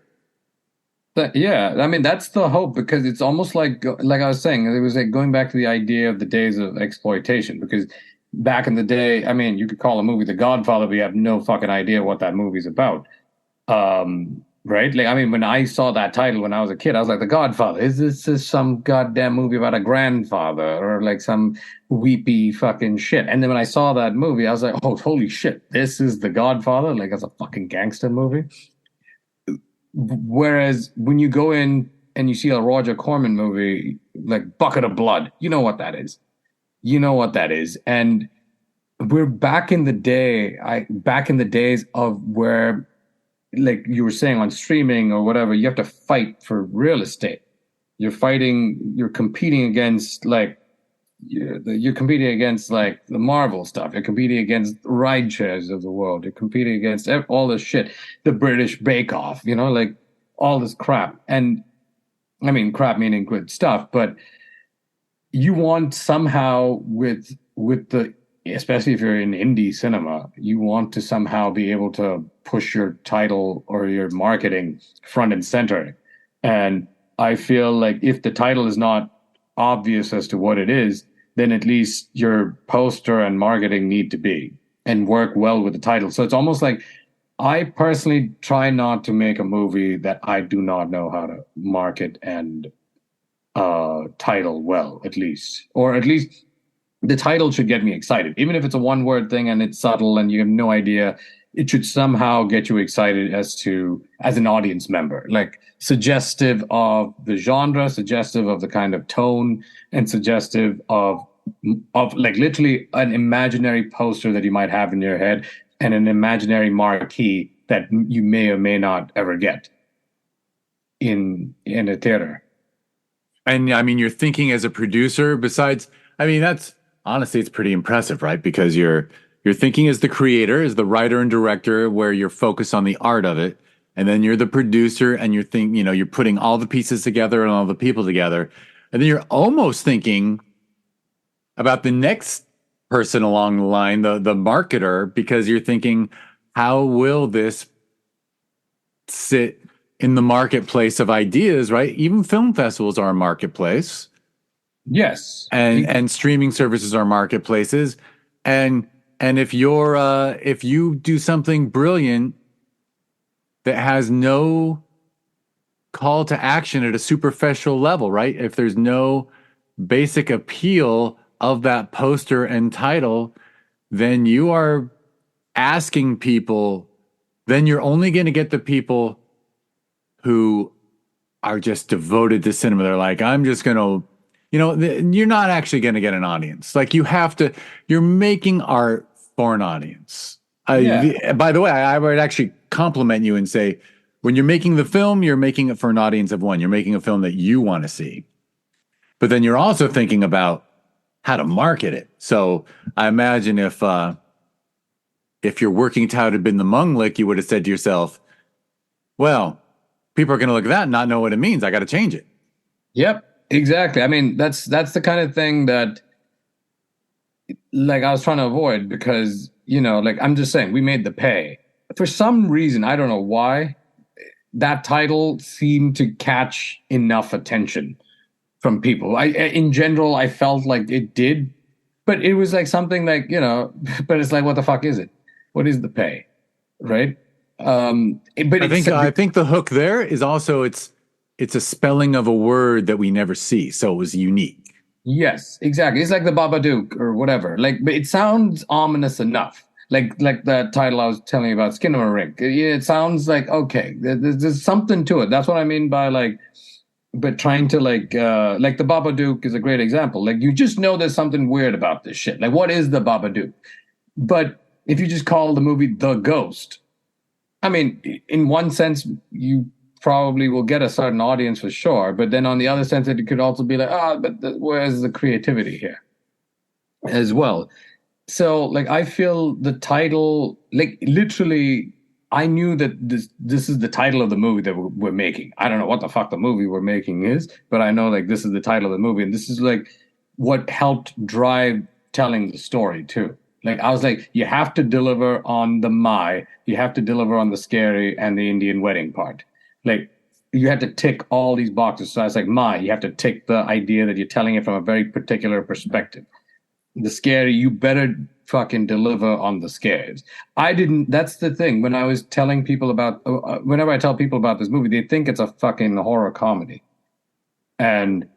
Yeah, I mean that's the hope, because it's almost like I was saying, it was like going back to the idea of the days of exploitation. Because back in the day, I mean, you could call a movie The Godfather, but you have no fucking idea what that movie's about. Right? Like, I mean, when I saw that title when I was a kid, I was like, The Godfather. Is this some goddamn movie about a grandfather or like some weepy fucking shit? And then when I saw that movie, I was like, oh, holy shit, this is The Godfather? Like, it's a fucking gangster movie. Whereas when you go in and you see a Roger Corman movie, like Bucket of Blood, you know what that is. You know what that is. And we're back in the days of where, like you were saying, on streaming or whatever, you have to fight for real estate. You're competing against you're competing against like the Marvel stuff. You're competing against ride shares of the world. You're competing against all this shit, the British Bake Off, like all this crap. And I mean, crap meaning good stuff, but you want somehow with the, especially if you're in indie cinema, you want to somehow be able to push your title or your marketing front and center. And I feel like if the title is not obvious as to what it is, then at least your poster and marketing need to be and work well with the title. So it's almost like I personally try not to make a movie that I do not know how to market and title well, at least. Or at least the title should get me excited. Even if it's a one word thing and it's subtle and you have no idea, it should somehow get you excited as an audience member, like suggestive of the genre, suggestive of the kind of tone, and suggestive of like literally an imaginary poster that you might have in your head and an imaginary marquee that you may or may not ever get in a theater. And I mean, you're thinking as a producer, besides, I mean, that's honestly, it's pretty impressive, right? Because you're thinking as the creator, as the writer and director, where you're focused on the art of it. And then you're the producer and you're putting all the pieces together and all the people together. And then you're almost thinking about the next person along the line, the marketer, because you're thinking, how will this sit in the marketplace of ideas, right? Even film festivals are a marketplace. Yes. And streaming services are marketplaces. And if if you do something brilliant that has no call to action at a superficial level, right? If there's no basic appeal of that poster and title, then you are asking people, then you're only going to get the people who are just devoted to cinema. They're like, I'm just going to, you're not actually going to get an audience. Like you're making art for an audience. By the way, I would actually compliment you and say, when you're making the film, you're making it for an audience of one. You're making a film that you want to see. But then you're also thinking about how to market it. So I imagine if your working title had been the Munglik, you would have said to yourself, well, people are going to look at that and not know what it means. I got to change it. Yep, exactly. I mean, that's the kind of thing that like I was trying to avoid because, like I'm just saying, we made The Pay. For some reason, I don't know why, that title seemed to catch enough attention from people. In general, I felt like it did, but it was like something like, but it's like, what the fuck is it? What is The Pay? Right? But I think the hook there is also it's a spelling of a word that we never see, so it was unique. Yes, exactly. It's like the Babadook or whatever. Like, but it sounds ominous enough. Like that title I was telling you about, Skinamarink. It sounds like okay. There's something to it. That's what I mean by like, but trying to like the Babadook is a great example. Like you just know there's something weird about this shit. Like what is the Babadook? But if you just call the movie The Ghost, I mean, in one sense, you probably will get a certain audience for sure. But then on the other sense, it could also be like, where's the creativity here as well? So, like, I feel the title, like, literally, I knew that this is the title of the movie that we're making. I don't know what the fuck the movie we're making is, but I know, like, this is the title of the movie. And this is, like, what helped drive telling the story, too. Like, I was like, you have to deliver on the you have to deliver on the scary and the Indian wedding part. Like, you had to tick all these boxes. So I was like, you have to tick the idea that you're telling it from a very particular perspective. The scary, you better fucking deliver on the scares. That's the thing. When I was telling people whenever I tell people about this movie, they think it's a fucking horror comedy. And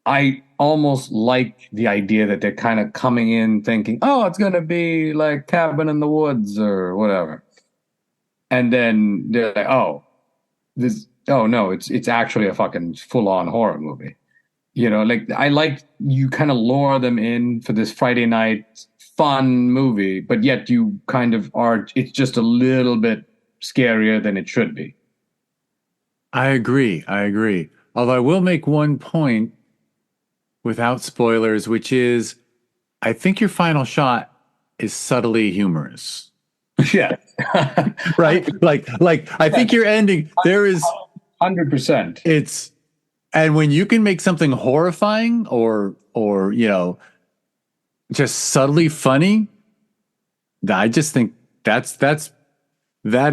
I almost like the idea that they're kind of coming in thinking, oh, it's going to be like Cabin in the Woods or whatever. And then they're like, oh no, it's actually a fucking full-on horror movie. Like I like you kind of lure them in for this Friday night fun movie, but yet you kind of it's just a little bit scarier than it should be. I agree. Although I will make one point without spoilers, which is I think your final shot is subtly humorous. Yeah. Right? Like I think your ending there is 100%. And when you can make something horrifying or just subtly funny, I just think that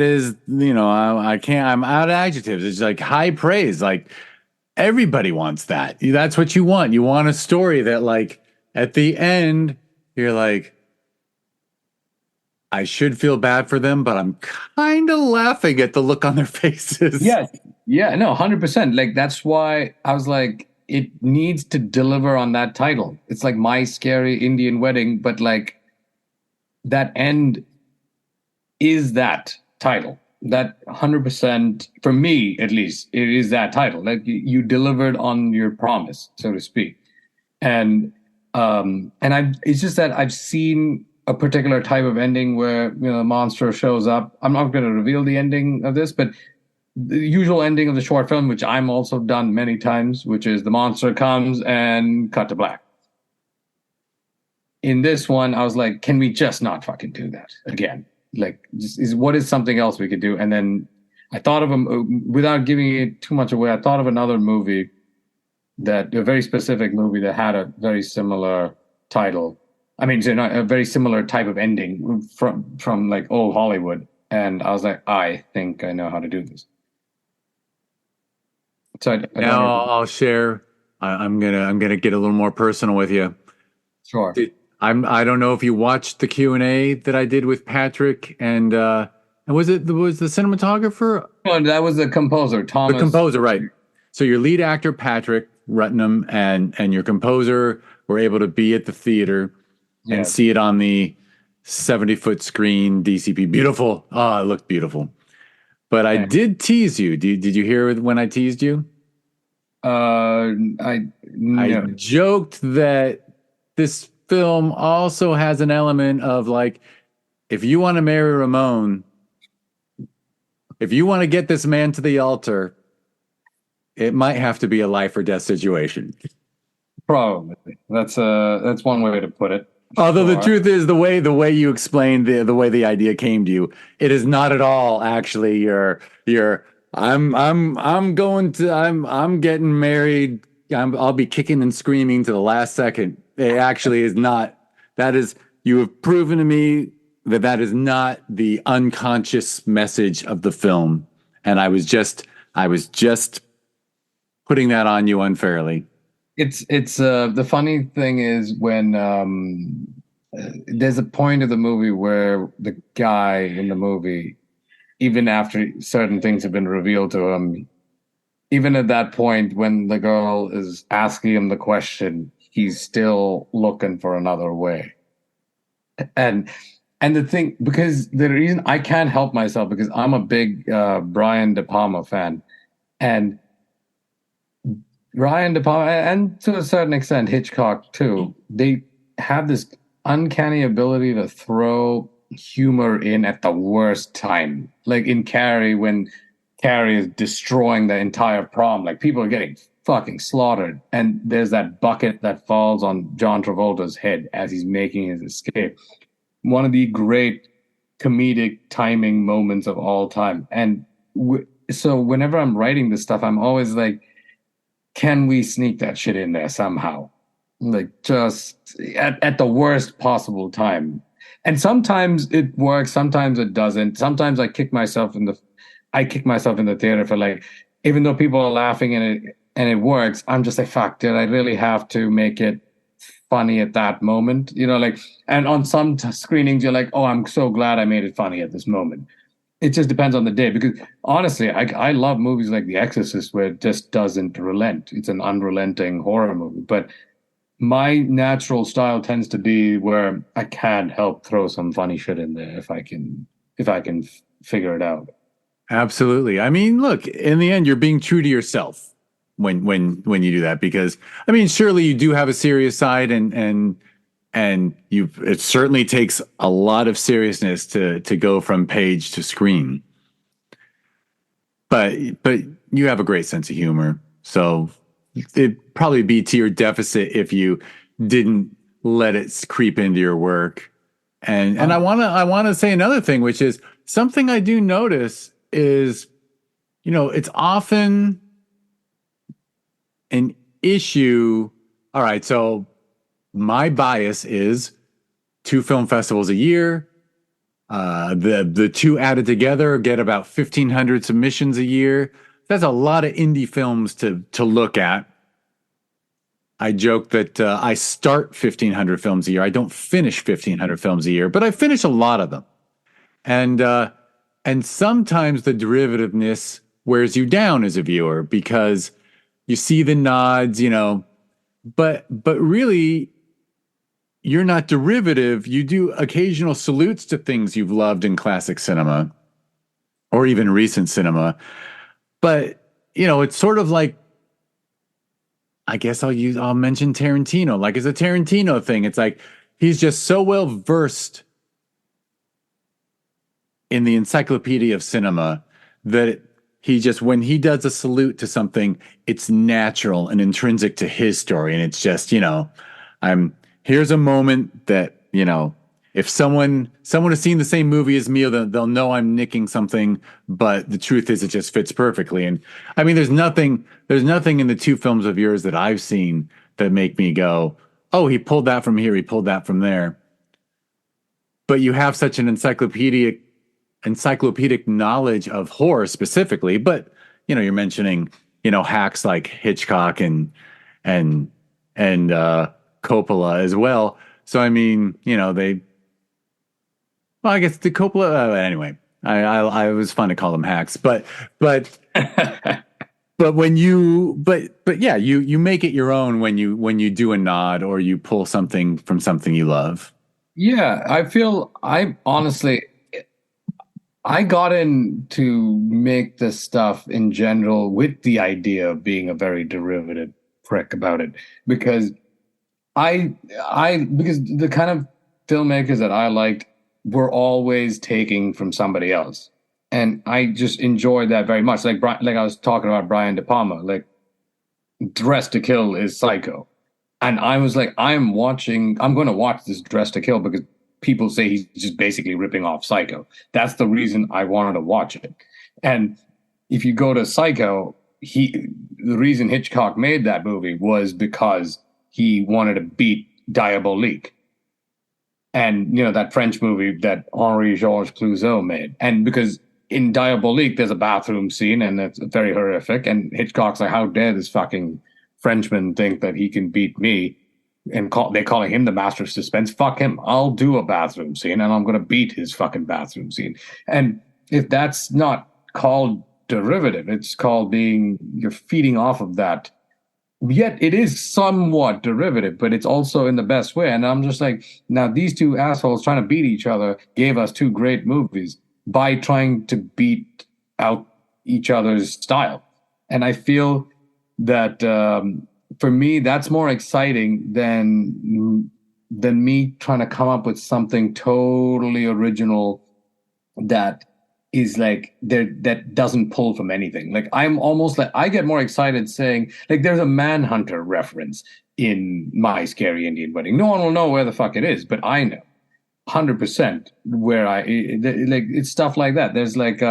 is, I can't, I'm out of adjectives. It's like high praise. Like everybody wants that. That's what you want. You want a story that like at the end, you're like, I should feel bad for them, but I'm kind of laughing at the look on their faces. Yes. Yeah, no, 100%. Like, that's why I was like, it needs to deliver on that title. It's like My Scary Indian Wedding, but like that end is that title. That 100%, for me at least, it is that title. Like you delivered on your promise, so to speak. And it's just that I've seen a particular type of ending where the monster shows up. I'm not going to reveal the ending of this, but the usual ending of the short film, which I'm also done many times, which is the monster comes and cut to black. In this one, I was like, can we just not fucking do that again? Like, what is something else we could do? And then I thought of without giving it too much away, I thought of another movie, a very specific movie that had a very similar title. I mean, a very similar type of ending from like old Hollywood. And I was like, I think I know how to do this. So now I'll share. I'm gonna get a little more personal with you. Sure. I don't know if you watched the Q&A that I did with Patrick and was the cinematographer? Oh, that was the composer, Thomas. The composer, right. So your lead actor, Patrick Rutnam, and your composer were able to be at the theater and see it on the 70-foot screen, DCP. Beautiful. Oh, it looked beautiful. But I did tease you. Did you hear when I teased you? I joked that this film also has an element of like, if you want to marry Ramone, if you want to get this man to the altar, it might have to be a life or death situation. Probably. That's one way to put it. Although the truth is, the way you explained the way the idea came to you, it is not at all actually your I'm getting married. I'll be kicking and screaming to the last second. It actually is not. That is, you have proven to me that is not the unconscious message of the film, and I was just putting that on you unfairly. It's the funny thing is when there's a point of the movie where the guy in the movie, even after certain things have been revealed to him, even at that point when the girl is asking him the question, he's still looking for another way. And the thing, because the reason I can't help myself, because I'm a big Brian De Palma fan, and Brian De Palma, and to a certain extent Hitchcock too, they have this uncanny ability to throw humor in at the worst time. Like in Carrie, when Carrie is destroying the entire prom, like people are getting fucking slaughtered, and there's that bucket that falls on John Travolta's head as he's making his escape. One of the great comedic timing moments of all time. And so whenever I'm writing this stuff, I'm always like, can we sneak that shit in there somehow? Like just at the worst possible time. And sometimes it works, sometimes it doesn't. Sometimes I kick myself in the theater for like, even though people are laughing and it works, I'm just like, fuck, did I really have to make it funny at that moment? Like, and on some screenings, you're like, oh, I'm so glad I made it funny at this moment. It just depends on the day, because honestly, I love movies like The Exorcist where it just doesn't relent. It's an unrelenting horror movie. But my natural style tends to be where I can't help throw some funny shit in there if I can figure it out. Absolutely. I mean, look, in the end, you're being true to yourself when you do that, because I mean, surely you do have a serious side, and it certainly takes a lot of seriousness to go from page to screen. But you have a great sense of humor, so it'd probably be to your deficit if you didn't let it creep into your work. And I wanna say another thing, which is something I do notice is, it's often an issue. All right, so my bias is 2 film festivals a year. The two added together get about 1,500 submissions a year. That's a lot of indie films to look at. I joke that I start 1,500 films a year. I don't finish 1,500 films a year, but I finish a lot of them. And sometimes the derivativeness wears you down as a viewer because you see the nods, but really you're not derivative. You do occasional salutes to things you've loved in classic cinema or even recent cinema. But, it's sort of like, I guess I'll mention Tarantino. Like it's a Tarantino thing. It's like he's just so well versed in the encyclopedia of cinema that when he does a salute to something, it's natural and intrinsic to his story. And it's just, here's a moment that, if someone has seen the same movie as me, they'll know I'm nicking something, but the truth is it just fits perfectly. And I mean, there's nothing in the two films of yours that I've seen that make me go, oh, he pulled that from here, he pulled that from there. But you have such an encyclopedic knowledge of horror specifically, but you're mentioning, hacks like Hitchcock and Coppola as well. So I mean, I guess the Coppola. Anyway, I was fun to call them hacks, but but yeah, you make it your own when you do a nod or you pull something from something you love. Yeah, I got in to make this stuff in general with the idea of being a very derivative prick about it because because the kind of filmmakers that I liked were always taking from somebody else. And I just enjoyed that very much. Like I was talking about Brian De Palma, like Dress to Kill is Psycho. And I was like, I'm going to watch this Dress to Kill because people say he's just basically ripping off Psycho. That's the reason I wanted to watch it. And if you go to Psycho, the reason Hitchcock made that movie was because he wanted to beat Diabolique. And, that French movie that Henri-Georges Clouzot made. And because in Diabolique, there's a bathroom scene and it's very horrific. And Hitchcock's like, how dare this fucking Frenchman think that he can beat me? And they're calling him the master of suspense. Fuck him. I'll do a bathroom scene and I'm going to beat his fucking bathroom scene. And if that's not called derivative, it's called you're feeding off of that. Yet it is somewhat derivative, but it's also in the best way. And I'm just like, now these two assholes trying to beat each other gave us two great movies by trying to beat out each other's style. And I feel that for me, that's more exciting than me trying to come up with something totally original that is like that doesn't pull from anything. Like I'm almost like I get more excited saying like there's a Manhunter reference in My Scary Indian Wedding. No one will know where the fuck it is, but I know 100% where like it's stuff like that. There's like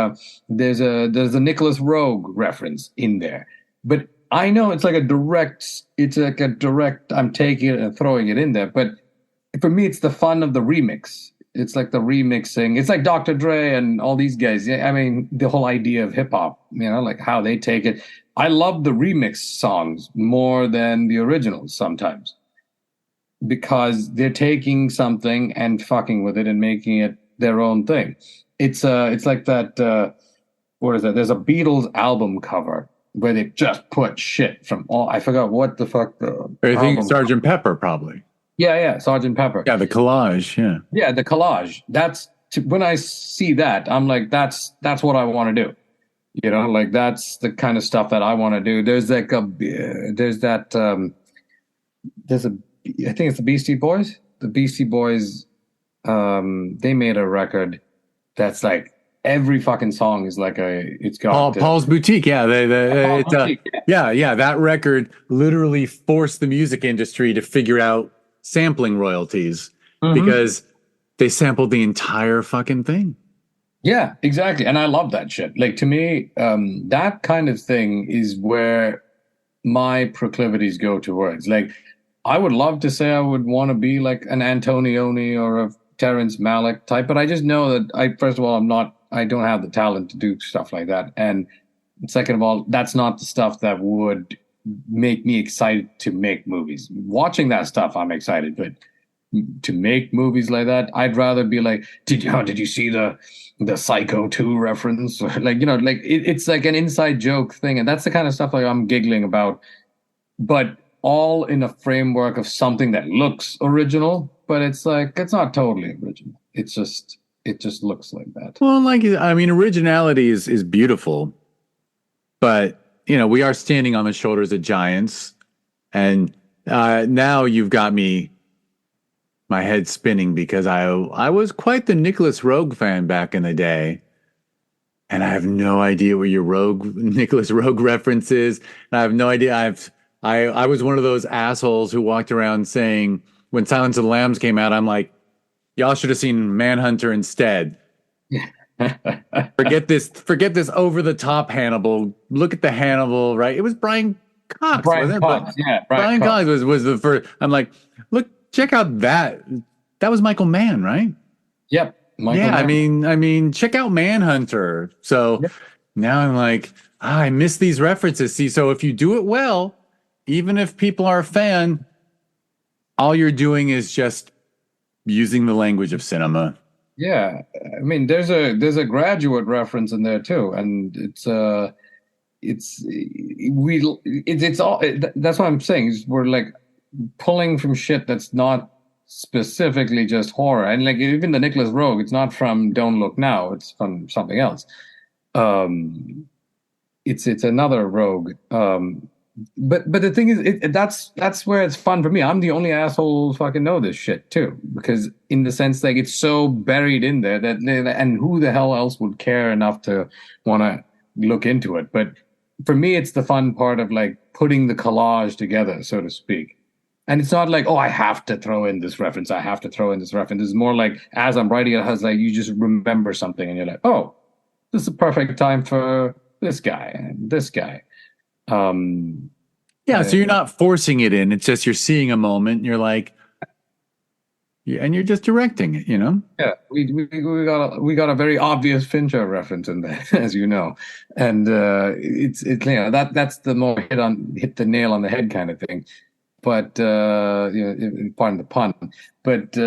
there's a Nicholas Rogue reference in there, but I know it's like a direct. I'm taking it and throwing it in there, but for me, it's the fun of the remix. It's like the remixing. It's like Dr. Dre and all these guys. I mean, the whole idea of hip hop, like how they take it. I love the remix songs more than the originals sometimes because they're taking something and fucking with it and making it their own thing. It's like that. What is that? There's a Beatles album cover where they just put shit from I forgot what the fuck. I think Sgt. Pepper probably. Yeah, Sgt. Pepper. Yeah, the collage. Yeah, the collage. When I see that, I'm like, that's what I want to do. Like that's the kind of stuff that I want to do. There's like I think it's the Beastie Boys. The Beastie Boys, they made a record that's like every fucking song is like it's got Paul's Boutique. Yeah, yeah. That record literally forced the music industry to figure out sampling royalties because they sampled the entire fucking thing. Yeah, exactly. And I love that shit. Like to me, that kind of thing is where my proclivities go towards. Like I would love to say I would want to be like an Antonioni or a Terrence Malick type, but I just know that first of all, I don't have the talent to do stuff like that. And second of all, that's not the stuff that would make me excited to make movies. Watching that stuff, I'm excited, but to make movies like that. I'd rather be like, did you see the Psycho 2 reference? Or like, like it's like an inside joke thing, and that's the kind of stuff like I'm giggling about, but all in a framework of something that looks original, but it's like it's not totally original. It just looks like that. Well, like I mean, originality is beautiful, but we are standing on the shoulders of giants, and now you've got my head spinning because I was quite the Nicholas Rogue fan back in the day, and I have no idea what your Nicholas Rogue reference is. And I have no idea. I was one of those assholes who walked around saying when Silence of the Lambs came out, I'm like, y'all should have seen Manhunter instead. Forget this over the top Hannibal. Look at the Hannibal, right? It was Brian Cox, wasn't it? Cox, yeah, Brian Cox was the first. I'm like, look, check out that. That was Michael Mann, right? Yep. Michael Mann. I mean, check out Manhunter. So now I'm like, I miss these references. See, so if you do it well, even if people are a fan, all you're doing is just using the language of cinema. Yeah, I mean, there's a Graduate reference in there too, and it's all. That's what I'm saying. Is we're like pulling from shit that's not specifically just horror, and like even the Nicholas Rogue, it's not from Don't Look Now. It's from something else. It's another Rogue. But the thing is, that's where it's fun for me. I'm the only asshole who fucking know this shit too, because in the sense like it's so buried in there and who the hell else would care enough to want to look into it? But for me, it's the fun part of like putting the collage together, so to speak. And it's not like, oh, I have to throw in this reference. I have to throw in this reference. It's more like as I'm writing it, has like you just remember something and you're like, oh, this is a perfect time for this guy and this guy. Yeah, so you're not forcing it in. It's just you're seeing a moment and you're like, yeah, and you're just directing it, Yeah, we got a very obvious Fincher reference in there, as you know, and it's that's the more hit the nail on the head kind of thing. But pardon the pun. But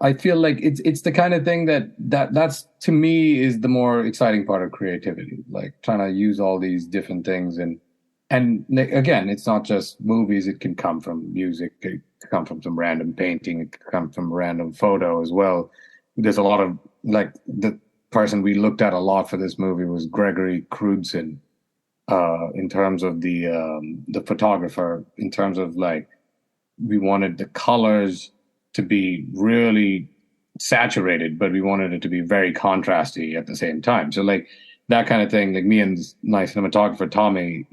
I feel like it's the kind of thing that's to me is the more exciting part of creativity, like trying to use all these different things and again, it's not just movies. It can come from music. It can come from some random painting. It can come from a random photo as well. There's a lot of like the person we looked at a lot for this movie was Gregory Crewdson, in terms of the photographer. In terms of like, we wanted the colors to be really saturated, but we wanted it to be very contrasty at the same time. So like that kind of thing. Like me and my cinematographer Tommy,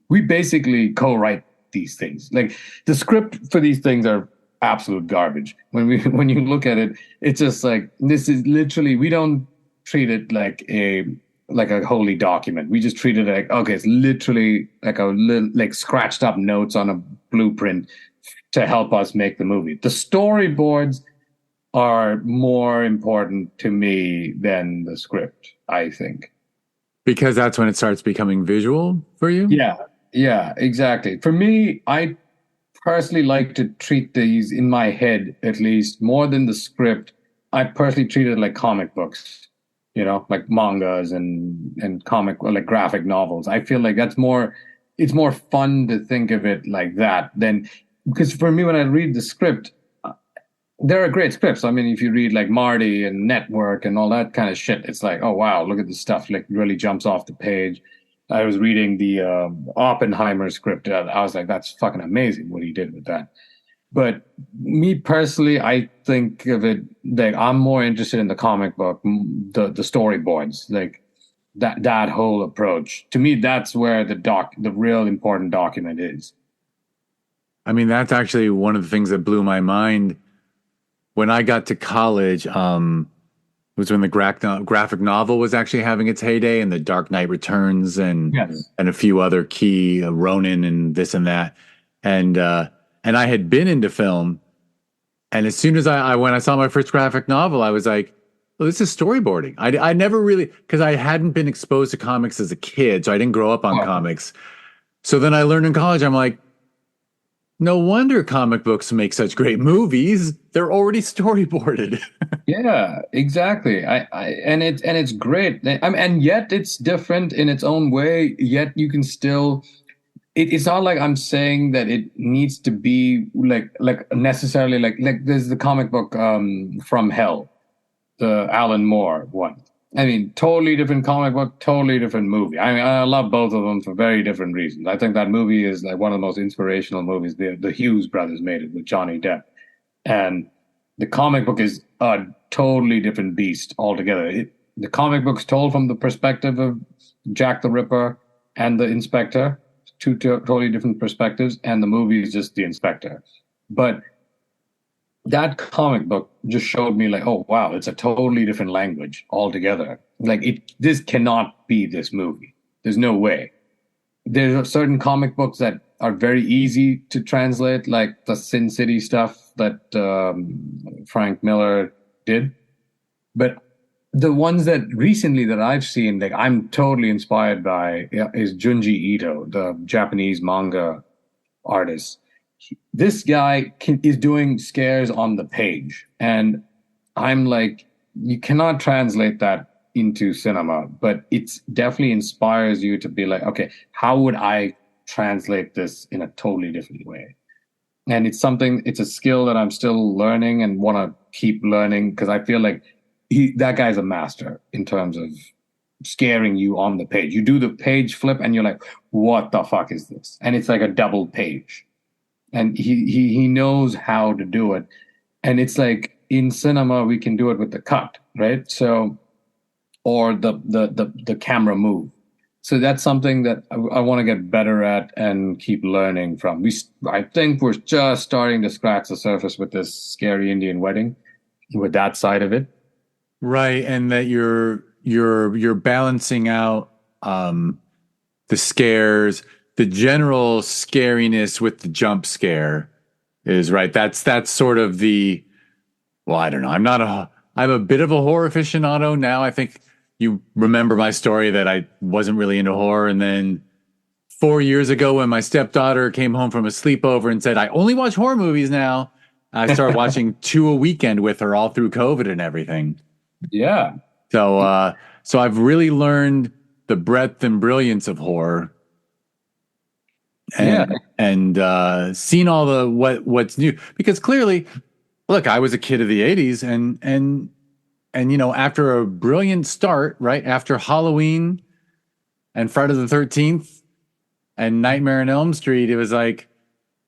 we basically co-write these things. Like the script for these things are absolute garbage. When you look at it, it's just like this is literally, we don't treat it like a holy document. We just treat it like, okay, it's literally like a little like scratched up notes on a blueprint to help us make the movie. The storyboards are more important to me than the script, I think. Because that's when it starts becoming visual for you? Yeah, exactly. For me, I personally like to treat these in my head, at least, more than the script. I personally treat it like comic books, like mangas and comic, or like graphic novels. I feel like it's more fun to think of it like that than, because for me, when I read the script, there are great scripts. I mean, if you read like Marty and Network and all that kind of shit, it's like, oh wow, look at this stuff! Like really jumps off the page. I was reading the Oppenheimer script. I was like, that's fucking amazing what he did with that. But me personally, I think of it like I'm more interested in the comic book, the storyboards, like that whole approach. To me, that's where the real important document is. I mean, that's actually one of the things that blew my mind. When I got to college, was when the graphic novel was actually having its heyday, and The Dark Knight Returns, and a few other key Ronin and this and that, and I had been into film, and as soon as when I saw my first graphic novel, I was like, well, this is storyboarding. I never really, because I hadn't been exposed to comics as a kid, so I didn't grow up on comics. So then I learned in college. I'm like, No wonder comic books make such great movies. They're already storyboarded. Yeah, exactly. And it's great. And yet it's different in its own way. Yet you can still. It's not like I'm saying that it needs to be like necessarily like there's the comic book From Hell, the Alan Moore one. I mean, totally different comic book, totally different movie. I mean, I love both of them for very different reasons. I think that movie is like one of the most inspirational movies. The Hughes brothers made it with Johnny Depp, and the comic book is a totally different beast altogether. The comic book's told from the perspective of Jack the Ripper and the inspector, two totally different perspectives, and the movie is just the inspector. But that comic book just showed me like, oh wow, it's a totally different language altogether. This cannot be this movie. There's no way. There's certain comic books that are very easy to translate, like the Sin City stuff that Frank Miller did. But the ones that recently that I've seen, like I'm totally inspired by, is Junji Ito, the Japanese manga artist. This guy is doing scares on the page, and I'm like, you cannot translate that into cinema, but it's definitely inspires you to be like, okay, how would I translate this in a totally different way? And it's a skill that I'm still learning and want to keep learning, because I feel like that guy's a master in terms of scaring you on the page. You do the page flip and you're like, what the fuck is this? And it's like a double page. And he knows how to do it. And it's like in cinema we can do it with the cut, right? So, or the camera move. So that's something that I want to get better at and keep learning from. I think we're just starting to scratch the surface with this Scary Indian Wedding, with that side of it. Right, and that you're balancing out the scares, the general scariness with the jump scare is right. That's sort of well, I don't know. I'm a bit of a horror aficionado now. I think you remember my story that I wasn't really into horror, and then 4 years ago when my stepdaughter came home from a sleepover and said, I only watch horror movies now, I started watching two a weekend with her all through COVID and everything. Yeah. So I've really learned the breadth and brilliance of horror, and seen all the what's new, because clearly, look, I was a kid of the 80s, and after a brilliant start, right after Halloween and Friday the 13th and Nightmare on Elm Street, it was like,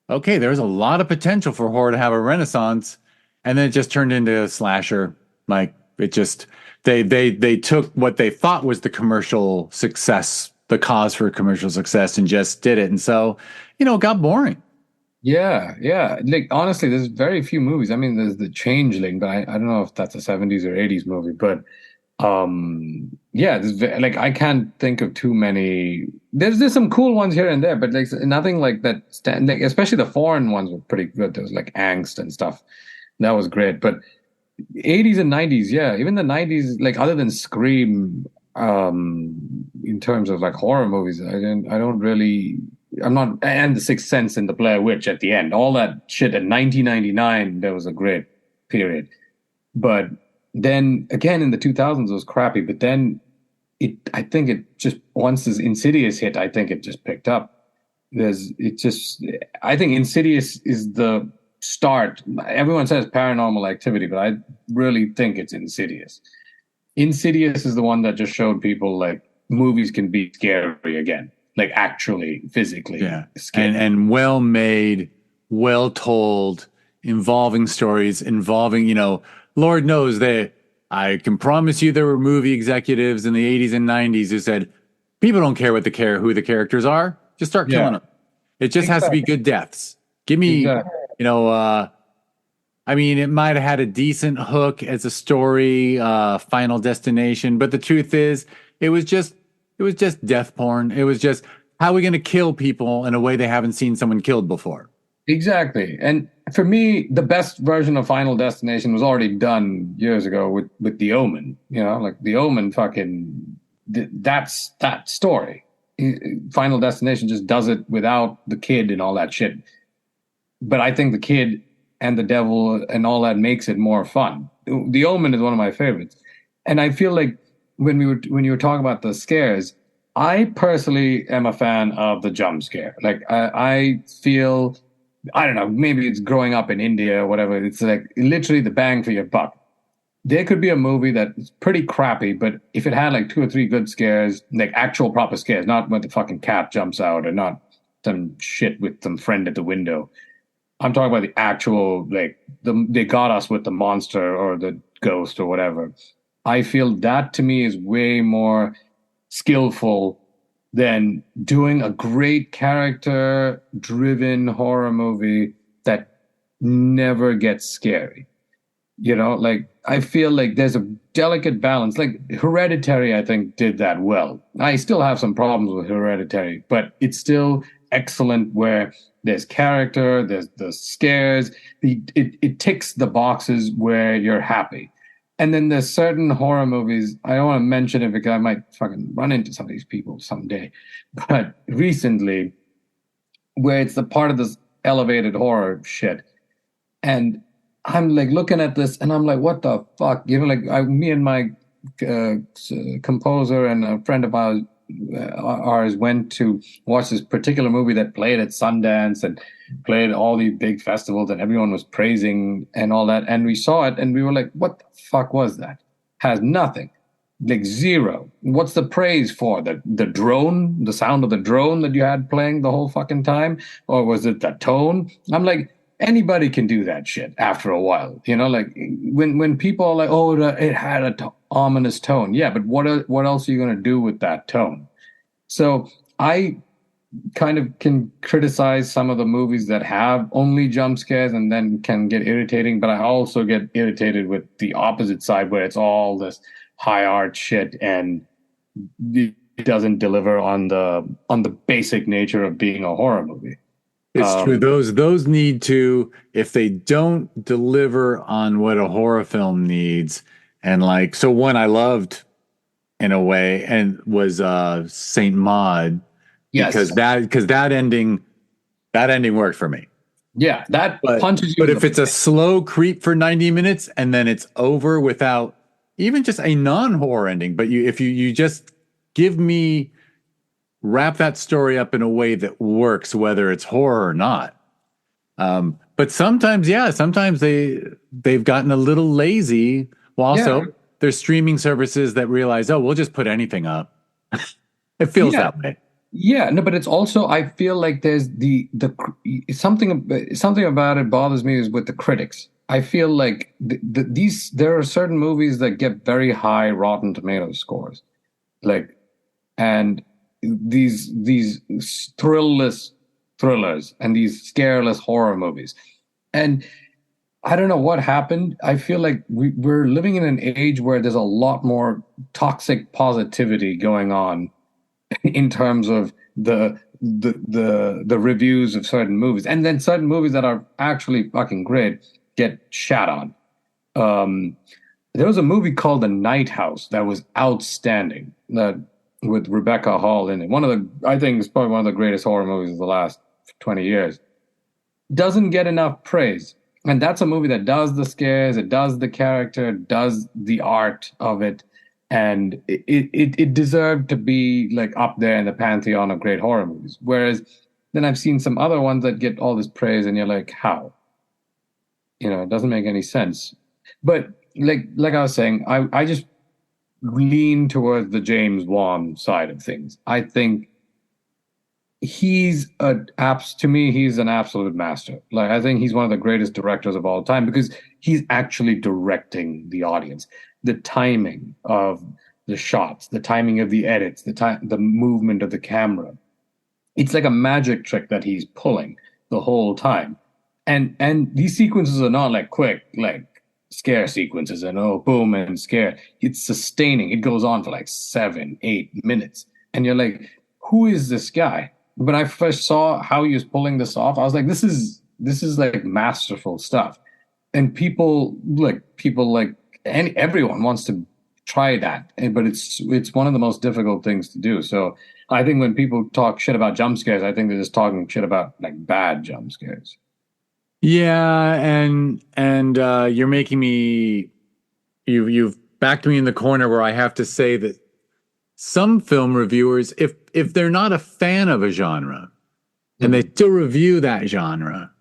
okay, there's a lot of potential for horror to have a renaissance, and then it just turned into a slasher. Like it just they took what they thought was the commercial success, the cause for commercial success, and just did it. And so, it got boring. Yeah, yeah. Like honestly, there's very few movies. I mean, there's The Changeling, but I don't know if that's a 70s or 80s movie. But yeah, like I can't think of too many. There's some cool ones here and there, but like nothing like that. Like especially the foreign ones were pretty good. There was like Angst and stuff. That was great. But 80s and 90s, yeah, even the 90s, like other than Scream, in terms of like horror movies, I'm not, and The Sixth Sense and The Blair Witch at the end, all that shit. In 1999, there was a great period. But then again in the 2000s, it was crappy. But then I think it just, once this Insidious hit, I think it just picked up. I think Insidious is the start. Everyone says Paranormal Activity, but I really think it's Insidious. Insidious is the one that just showed people like movies can be scary again, like actually physically scary. And well made, well told, involving stories, involving, Lord knows that I can promise you there were movie executives in the 80s and 90s who said, people don't care who the characters are, just start killing them. It just has to be good deaths. Give me, I mean, it might have had a decent hook as a story, Final Destination, but the truth is, it was just death porn. It was just, how are we going to kill people in a way they haven't seen someone killed before? Exactly. And for me, the best version of Final Destination was already done years ago with The Omen. Like The Omen that's that story. Final Destination just does it without the kid and all that shit. but I think the kid and the devil and all that makes it more fun. The Omen is one of my favorites, and I feel like when you were talking about the scares, I personally am a fan of the jump scare. Like I feel, I don't know, maybe it's growing up in India or whatever. It's like literally the bang for your buck. There could be a movie that's pretty crappy, but if it had like two or three good scares, like actual proper scares, not when the fucking cat jumps out or not some shit with some friend at the window. I'm talking about the actual, like, they got us with the monster or the ghost or whatever. I feel that to me is way more skillful than doing a great character driven horror movie that never gets scary. You know, like I feel like there's a delicate balance. Like Hereditary, I think, did that well. I still have some problems with Hereditary, but it's still excellent where there's character, there's the scares, it ticks the boxes where you're happy. And then there's certain horror movies, I don't want to mention it because I might fucking run into some of these people someday. But recently, where it's the part of this elevated horror shit. And I'm like looking at this and I'm like, what the fuck? You know, like me and my composer and a friend of ours went to watch this particular movie that played at Sundance and played all these big festivals and everyone was praising and all that. And we saw it and we were like, what the fuck was that? Has nothing. Like zero. What's the praise for? The drone, the sound of the drone that you had playing the whole fucking time? Or was it the tone? I'm like, anybody can do that shit after a while, you know. Like when people are like, "Oh, it had a ominous tone," yeah, but what else are you going to do with that tone? So I kind of can criticize some of the movies that have only jump scares and then can get irritating, but I also get irritated with the opposite side where it's all this high art shit and it doesn't deliver on the basic nature of being a horror movie. It's true. Those need to, if they don't deliver on what a horror film needs, and like, so one I loved in a way and was Saint Maud. Yes. Because that ending worked for me. Yeah, that punches you. But if it's a slow creep for 90 minutes and then it's over without even just a non-horror ending, but if you just wrap that story up in a way that works, whether it's horror or not. But sometimes they've gotten a little lazy. Well, also there's streaming services that realize, oh, we'll just put anything up. It feels that way. Yeah, no, but it's also, I feel like there's the something about it bothers me is with the critics. I feel like there are certain movies that get very high Rotten Tomatoes scores, like, and these thrillless thrillers and these scareless horror movies. And I don't know what happened. I feel like we're living in an age where there's a lot more toxic positivity going on in terms of the reviews of certain movies. And then certain movies that are actually fucking great get shat on. There was a movie called The Night House that was outstanding, that with Rebecca Hall in it. I think it's probably one of the greatest horror movies of the last 20 years. Doesn't get enough praise. And that's a movie that does the scares, it does the character, does the art of it. And it deserved to be like up there in the pantheon of great horror movies. Whereas then I've seen some other ones that get all this praise and you're like, how? You know, it doesn't make any sense. But like I was saying, I just lean towards the James Wan side of things. I think he's an absolute master. Like, I think he's one of the greatest directors of all time because he's actually directing the audience. The timing of the shots, the timing of the edits, the movement of the camera. It's like a magic trick that he's pulling the whole time. And these sequences are not like quick, like scare sequences and oh, boom, and scare. It's sustaining. It goes on for like 7-8 minutes. And you're like, who is this guy? When I first saw how he was pulling this off, I was like, this is like masterful stuff. And everyone wants to try that, but it's one of the most difficult things to do. So I think when people talk shit about jump scares, I think they're just talking shit about like bad jump scares. Yeah, and you're making me you've backed me in the corner where I have to say that some film reviewers, if they're not a fan of a genre and they Mhm. still review that genre,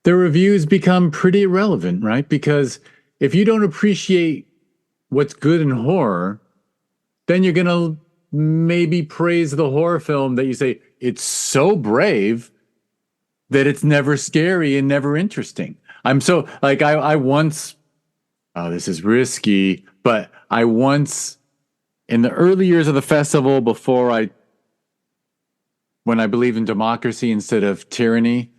their reviews become pretty irrelevant, right? Because if you don't appreciate what's good in horror, then you're gonna maybe praise the horror film that you say it's so brave that it's never scary and never interesting. I'm so like I once oh, this is risky, but I once in the early years of the festival before when I believed in democracy instead of tyranny,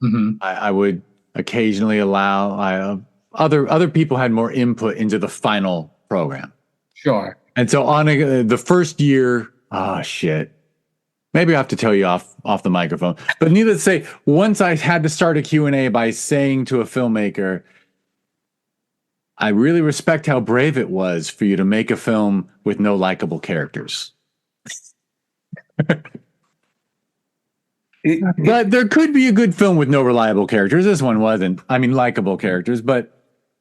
Mhm. I would occasionally allow other people had more input into the final program. Sure. And so on the first year, oh shit. Maybe I have to tell you off the microphone. But needless to say, once I had to start a Q&A by saying to a filmmaker, I really respect how brave it was for you to make a film with no likable characters. It, it, But there could be a good film with no reliable characters. This one wasn't. I mean, likable characters, but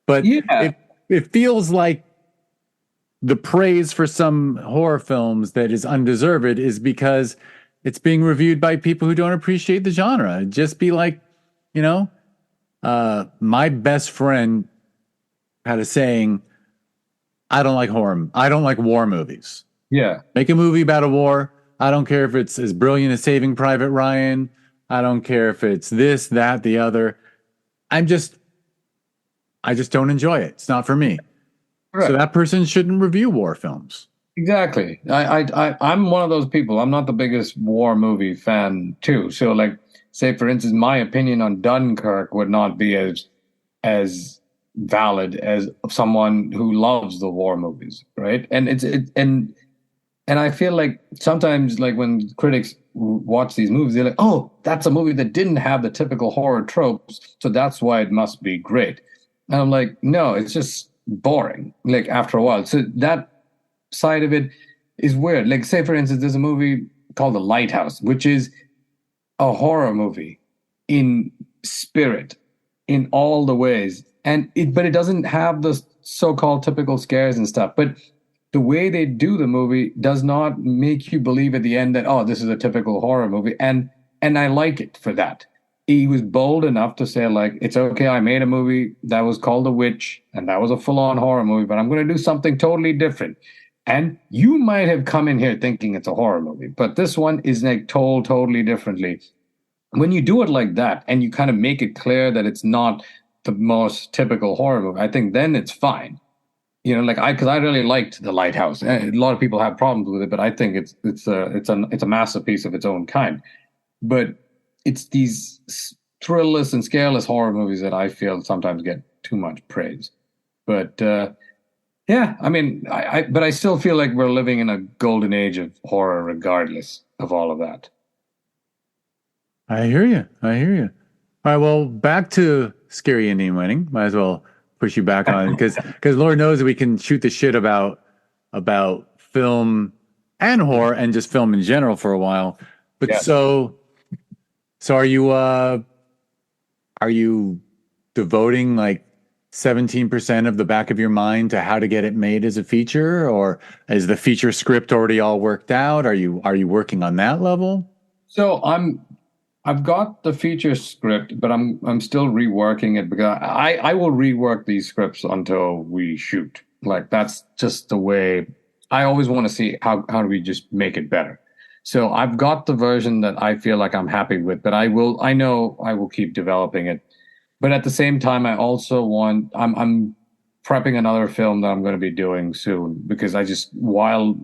yeah. it feels like the praise for some horror films that is undeserved is because it's being reviewed by people who don't appreciate the genre. Just be like, you know, my best friend had a saying, I don't like horror. I don't like war movies. Yeah. Make a movie about a war. I don't care if it's as brilliant as Saving Private Ryan. I don't care if it's this, that, the other. I'm just, I just don't enjoy it. It's not for me. So Correct. that person shouldn't review war films. Exactly. I'm one of those people. I'm not the biggest war movie fan too. So like, say for instance, my opinion on Dunkirk would not be as valid as someone who loves the war movies, right? And and I feel like sometimes like when critics watch these movies, they're like, "Oh, that's a movie that didn't have the typical horror tropes, so that's why it must be great." And I'm like, "No, it's just boring." Like after a while, so that side of it is weird. Like, say for instance, there's a movie called The Lighthouse, which is a horror movie in spirit, in all the ways, and but it doesn't have the so-called typical scares and stuff. But the way they do the movie does not make you believe at the end that oh, this is a typical horror movie, and I like it for that. He was bold enough to say like it's okay. I made a movie that was called The Witch, and that was a full-on horror movie, but I'm going to do something totally different. And you might have come in here thinking it's a horror movie, but this one is like told totally differently. When you do it like that and you kind of make it clear that it's not the most typical horror movie, I think then it's fine. You know, like because I really liked The Lighthouse. A lot of people have problems with it, but I think it's a masterpiece of its own kind. But it's these thrillless and scareless horror movies that I feel sometimes get too much praise. But yeah, I mean, but I still feel like we're living in a golden age of horror, regardless of all of that. I hear you. I hear you. All right. Well, back to scary Indian wedding. Might as well push you back on because Lord knows that we can shoot the shit about film and horror and just film in general for a while. But Yeah. so are you devoting like 17% of the back of your mind to how to get it made as a feature, or is the feature script already all worked out? Are you working on that level? So I've got the feature script, but I'm still reworking it because I will rework these scripts until we shoot. Like that's just the way I always want to see how do we just make it better. So I've got the version that I feel like I'm happy with, but I know I will keep developing it. But at the same time, I also want I'm prepping another film that I'm going to be doing soon because I just while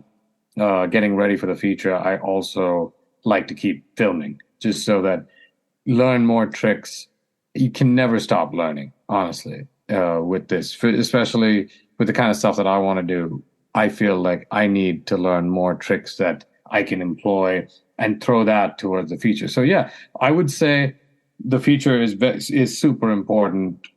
getting ready for the feature, I also like to keep filming just so that learn more tricks. You can never stop learning, honestly, with this, especially with the kind of stuff that I want to do. I feel like I need to learn more tricks that I can employ and throw that towards the feature. So yeah, I would say the feature is super important,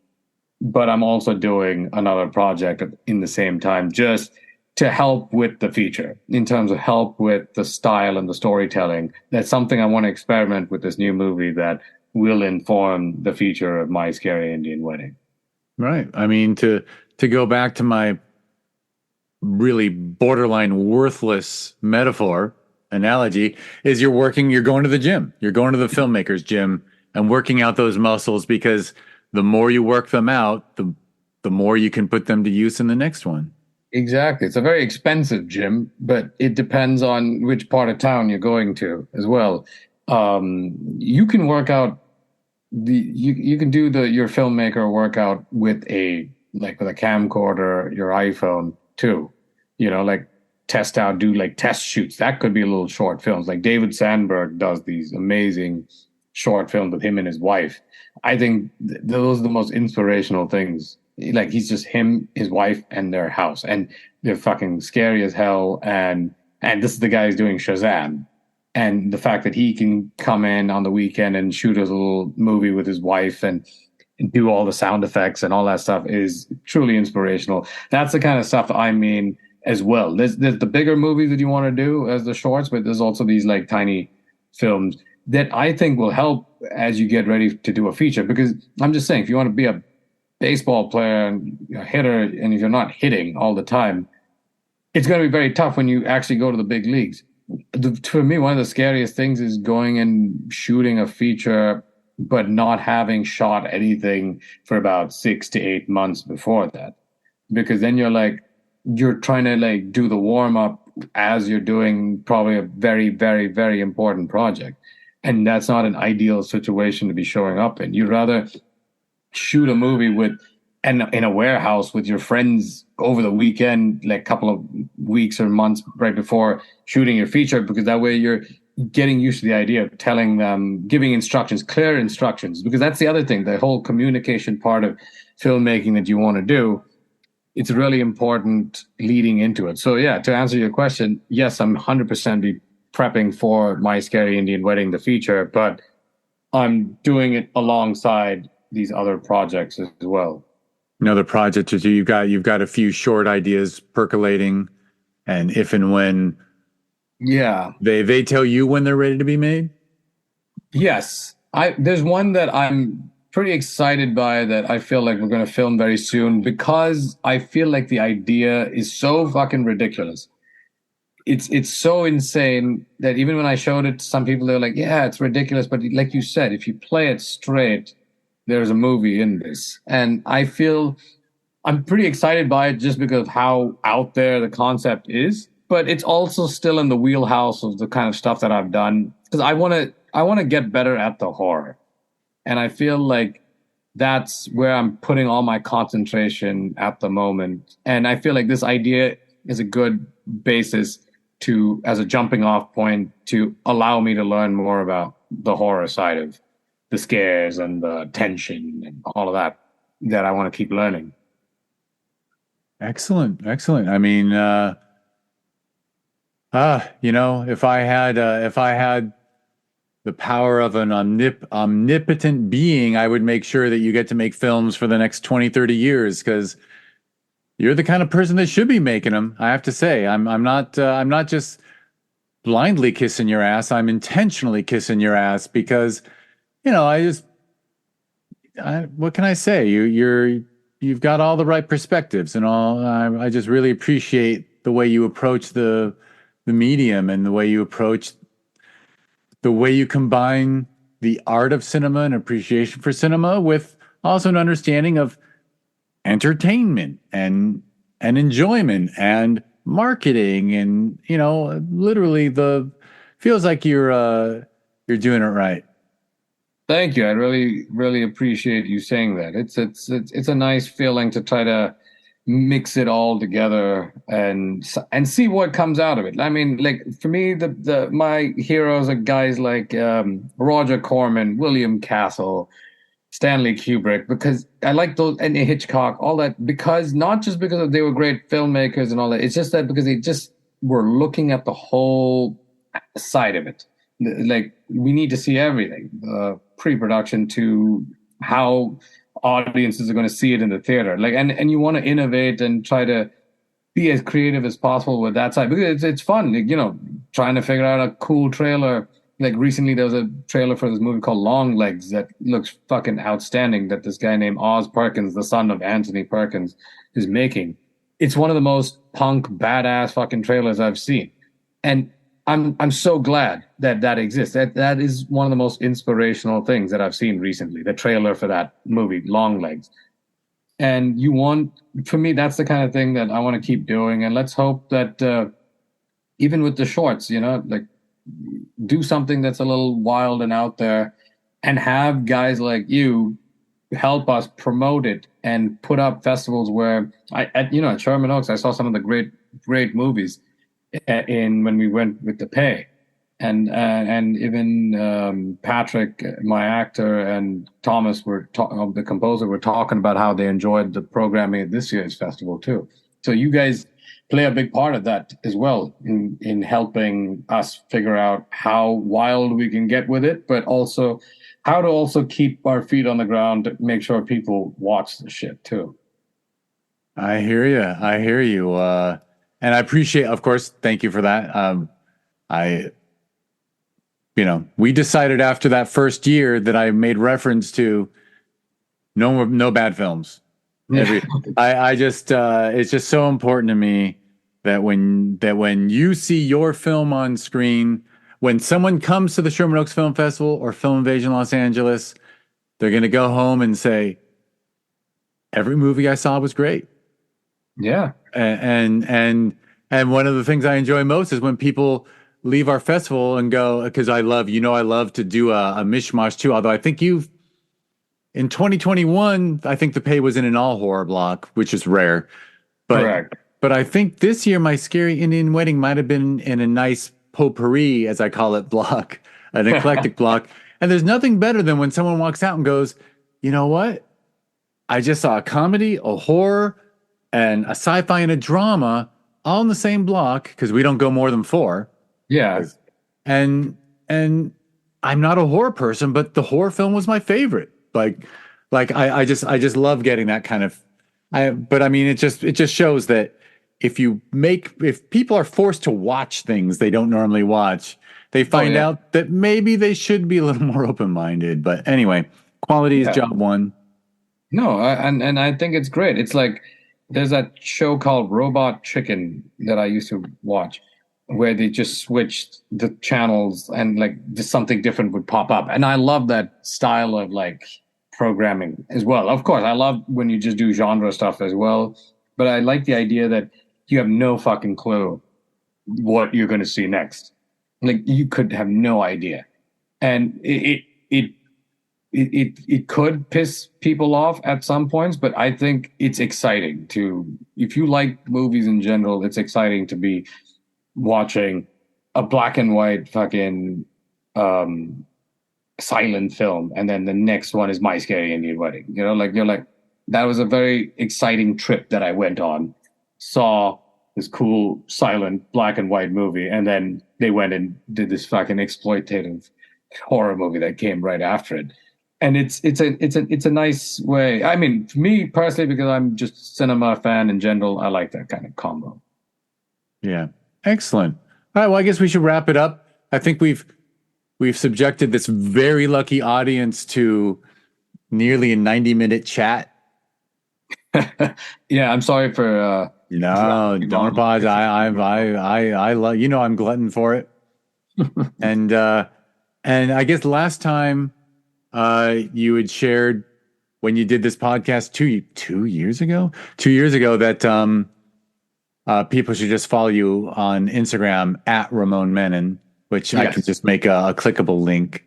but I'm also doing another project in the same time just to help with the feature in terms of help with the style and the storytelling. That's something I want to experiment with this new movie that will inform the future of My Scary Indian Wedding. Right. I mean, to go back to my really borderline worthless metaphor analogy, is you're going to the gym, you're going to the filmmaker's gym and working out those muscles, because the more you work them out, the more you can put them to use in the next one. Exactly. It's a very expensive gym, but it depends on which part of town you're going to as well. You can work out you can do your filmmaker workout with a camcorder, your iPhone too. Like do like test shoots. That could be little short films. Like David Sandberg does these amazing short films with him and his wife. I think those are the most inspirational things. Like he's just him, his wife, and their house, and they're fucking scary as hell. And this is the guy who's doing Shazam, and the fact that he can come in on the weekend and shoot a little movie with his wife and do all the sound effects and all that stuff is truly inspirational. That's the kind of stuff I mean as well. There's the bigger movies that you want to do as the shorts, but there's also these like tiny films that I think will help as you get ready to do a feature. Because I'm just saying, if you want to be a baseball player and a hitter, and if you're not hitting all the time, it's going to be very tough when you actually go to the big leagues. For me, one of the scariest things is going and shooting a feature, but not having shot anything for about 6 to 8 months before that. Because then you're trying to like do the warm up as you're doing probably a very, very, very important project. And that's not an ideal situation to be showing up in. You'd rather shoot a movie in a warehouse with your friends over the weekend, like a couple of weeks or months right before shooting your feature, because that way you're getting used to the idea of telling them, giving instructions, clear instructions, because that's the other thing, the whole communication part of filmmaking that you want to do. It's really important leading into it. So yeah, to answer your question, yes, I'm 100% be prepping for My Scary Indian Wedding, the feature, but I'm doing it alongside these other projects as well. Another project is you've got a few short ideas percolating, and if and when they tell you when they're ready to be made. Yes, there's one that I'm pretty excited by that I feel like we're going to film very soon, because I feel like the idea is so fucking ridiculous. It's so insane that even when I showed it to some people, they're like, yeah, it's ridiculous. But like you said, if you play it straight, there's a movie in this. And I feel I'm pretty excited by it just because of how out there the concept is. But it's also still in the wheelhouse of the kind of stuff that I've done, because I want to get better at the horror. And I feel like that's where I'm putting all my concentration at the moment. And I feel like this idea is a good basis as a jumping off point to allow me to learn more about the horror side of the scares and the tension and all of that I want to keep learning. Excellent. I mean, if I had the power of an omnipotent being, I would make sure that you get to make films for the next 20, 30 years, because you're the kind of person that should be making them. I have to say, I'm not just blindly kissing your ass. I'm intentionally kissing your ass, because, what can I say? You've got all the right perspectives and all. I just really appreciate the way you approach the medium, and the way you combine the art of cinema and appreciation for cinema with also an understanding of entertainment and enjoyment and marketing, and literally feels like you're doing it right. Thank you. I really, really appreciate you saying that. It's a nice feeling to try to mix it all together and see what comes out of it. I mean, like for me, my heroes are guys like Roger Corman, William Castle, Stanley Kubrick, because I like those, and Hitchcock, all that, because not just because they were great filmmakers and all that. It's just that because they just were looking at the whole side of it. Like, we need to see everything, pre-production to how audiences are going to see it in the theater. Like, and you want to innovate and try to be as creative as possible with that side, because it's fun, trying to figure out a cool trailer like recently there was a trailer for this movie called Long Legs that looks fucking outstanding that this guy named Oz Perkins, the son of Anthony Perkins, is making. It's one of the most punk badass fucking trailers I've seen. And I'm so glad that that exists. That is one of the most inspirational things that I've seen recently, the trailer for that movie, Long Legs. And for me, that's the kind of thing that I want to keep doing. And let's hope that even with the shorts, like do something that's a little wild and out there and have guys like you help us promote it and put up festivals where at Sherman Oaks, I saw some of the great movies in when we went with the pay. And even Patrick, my actor, and Thomas the composer, were talking about how they enjoyed the programming at this year's festival too. So you guys play a big part of that as well in helping us figure out how wild we can get with it, but also how to also keep our feet on the ground to make sure people watch the shit too. I hear you. And I appreciate, of course, thank you for that. We decided after that first year that I made reference to no bad films. I just it's just so important to me that when you see your film on screen, when someone comes to the Sherman Oaks Film Festival or Film Invasion Los Angeles, they're going to go home and say, every movie I saw was great. Yeah. And one of the things I enjoy most is when people leave our festival and go, because I love to do a mishmash too. Although I think in 2021, I think the pay was in an all horror block, which is rare. But, correct. But I think this year my Scary Indian Wedding might have been in a nice potpourri, as I call it, block, an eclectic block. And there's nothing better than when someone walks out and goes, you know what? I just saw a comedy, a horror, and a sci-fi and a drama all in the same block, because we don't go more than 4. Yeah. And I'm not a horror person, but the horror film was my favorite. Like I just love getting that kind of but I mean it just shows that if people are forced to watch things they don't normally watch, they find out that maybe they should be a little more open-minded. But anyway, quality is job one. No, and I think it's great. It's like there's that show called Robot Chicken that I used to watch, where they just switched the channels and like just something different would pop up. And I love that style of like programming as well. Of course, I love when you just do genre stuff as well. But I like the idea that you have no fucking clue what you're going to see next. Like you could have no idea. And it could piss people off at some points, but I think it's exciting if you like movies in general, it's exciting to be watching a black and white fucking silent film, and then the next one is My Scary Indian Wedding. You're like, that was a very exciting trip that I went on, saw this cool silent black and white movie, and then they went and did this fucking exploitative horror movie that came right after it. And it's a nice way. I mean, for me personally, because I'm just a cinema fan in general, I like that kind of combo. Yeah. Excellent. All right. Well, I guess we should wrap it up. I think we've subjected this very lucky audience to nearly a 90-minute chat. Yeah, I'm sorry for. No, don't apologize. I love. I'm glutton for it. And I guess last time you had shared when you did this podcast 2 years ago. 2 years ago that people should just follow you on Instagram at Ramone Menon, which I can just make a clickable link.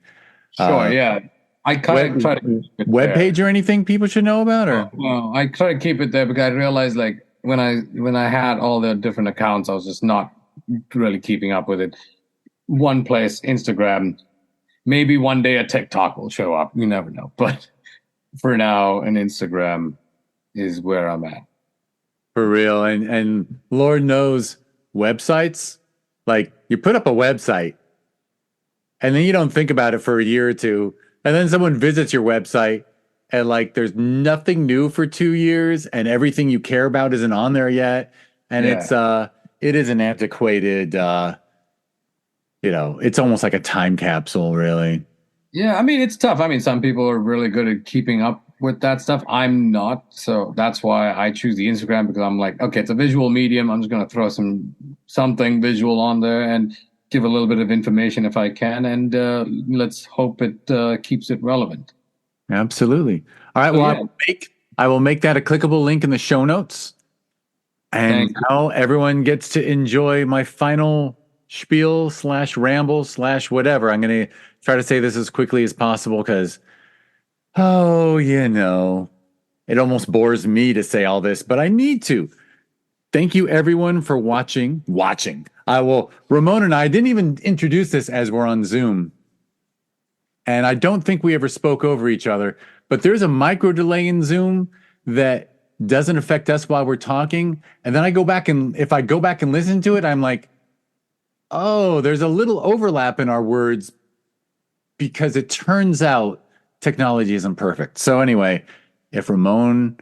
Sure, yeah. I kind of try to keep it web page or anything people should know about, or no, I try to keep it there because I realized like when I had all the different accounts, I was just not really keeping up with it. One place, Instagram. Maybe one day a TikTok will show up. You never know. But for now, an Instagram is where I'm at. For real. And Lord knows websites, like you put up a website and then you don't think about it for a year or two. And then someone visits your website and like there's nothing new for 2 years and everything you care about isn't on there yet. And it is an antiquated it's almost like a time capsule, really. Yeah, I mean, it's tough. I mean, some people are really good at keeping up with that stuff. I'm not. So that's why I choose the Instagram, because I'm like, okay, it's a visual medium. I'm just going to throw something visual on there and give a little bit of information if I can. And let's hope it keeps it relevant. Absolutely. All right. Well, I will make that a clickable link in the show notes. And now everyone gets to enjoy my final spiel / ramble / whatever. I'm going to try to say this as quickly as possible because, it almost bores me to say all this, but I need to. Thank you, everyone, for watching. Ramone and I didn't even introduce this as we're on Zoom. And I don't think we ever spoke over each other, but there's a micro delay in Zoom that doesn't affect us while we're talking. And then if I go back and listen to it, I'm like, oh, there's a little overlap in our words because it turns out technology isn't perfect. So anyway, if Ramone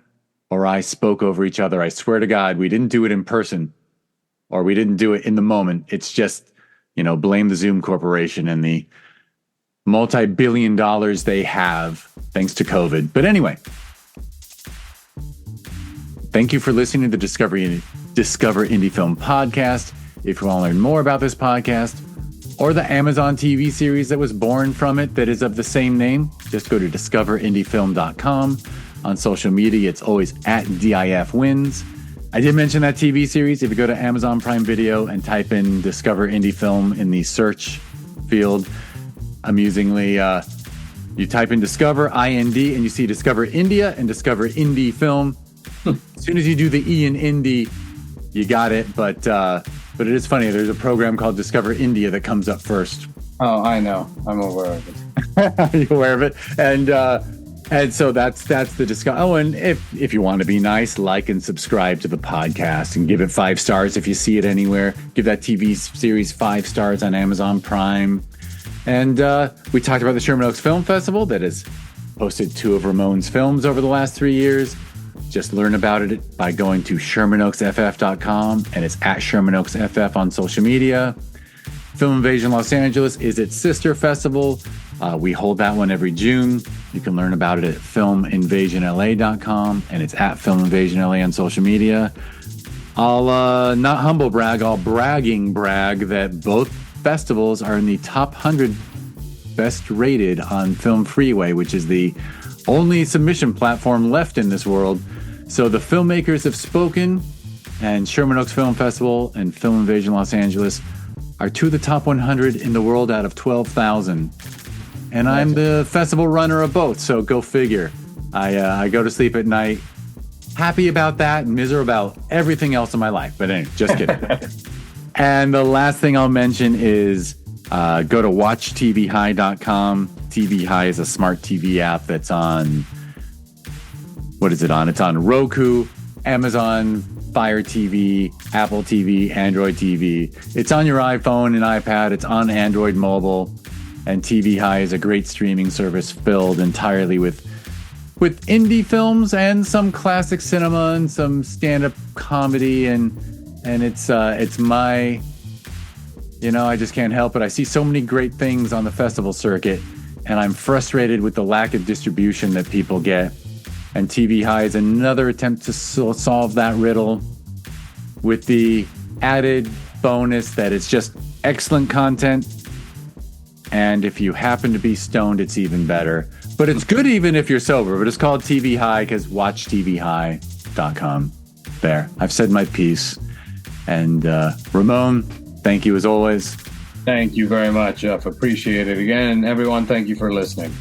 or I spoke over each other, I swear to God, we didn't do it in person or we didn't do it in the moment. It's just, blame the Zoom Corporation and the multi-billion dollars they have thanks to COVID. But anyway, thank you for listening to the Discover Indie Film podcast. If you want to learn more about this podcast or the Amazon TV series that was born from it that is of the same name, just go to discoverindiefilm.com. On social media, it's always at DIFwins. I did mention that TV series. If you go to Amazon Prime Video and type in Discover Indie Film in the search field, amusingly, you type in Discover, IND, and you see Discover India and Discover Indie Film. As soon as you do the E in Indie, you got it. But it is funny. There's a program called Discover India that comes up first. Oh, I know. I'm aware of it. Are you aware of it? And so that's the Discover. Oh, and if you want to be nice, like and subscribe to the podcast and give it 5 stars if you see it anywhere. Give that TV series 5 stars on Amazon Prime. And we talked about the Sherman Oaks Film Festival that has hosted 2 of Ramone's films over the last 3 years. Just learn about it by going to ShermanOaksFF.com, and it's at ShermanOaksFF on social media. Film Invasion Los Angeles is its sister festival. We hold that one every June. You can learn about it at FilmInvasionLA.com, and it's at FilmInvasionLA on social media. I'll not humble brag, I'll bragging brag that both festivals are in the top 100 best rated on Film Freeway, which is the only submission platform left in this world. So the filmmakers have spoken, and Sherman Oaks Film Festival and Film Invasion Los Angeles are 2 of the top 100 in the world out of 12,000. And I'm the festival runner of both, so go figure. I go to sleep at night happy about that and miserable about everything else in my life. But anyway, just kidding. And the last thing I'll mention is go to watchtvhi.com. TVHi is a smart TV app that's on, what is it on? It's on Roku, Amazon Fire TV, Apple TV, Android TV. It's on your iPhone and iPad. It's on Android mobile. And TVHi is a great streaming service filled entirely with indie films and some classic cinema and some stand-up comedy. And it's my, I just can't help it. I see so many great things on the festival circuit, and I'm frustrated with the lack of distribution that people get. And TVHi is another attempt to solve that riddle with the added bonus that it's just excellent content. And if you happen to be stoned, it's even better. But it's good even if you're sober. But it's called TVHi because watchtvhi.com. There. I've said my piece. And Ramone, thank you as always. Thank you very much, Jeff. Appreciate it. Again, everyone, thank you for listening.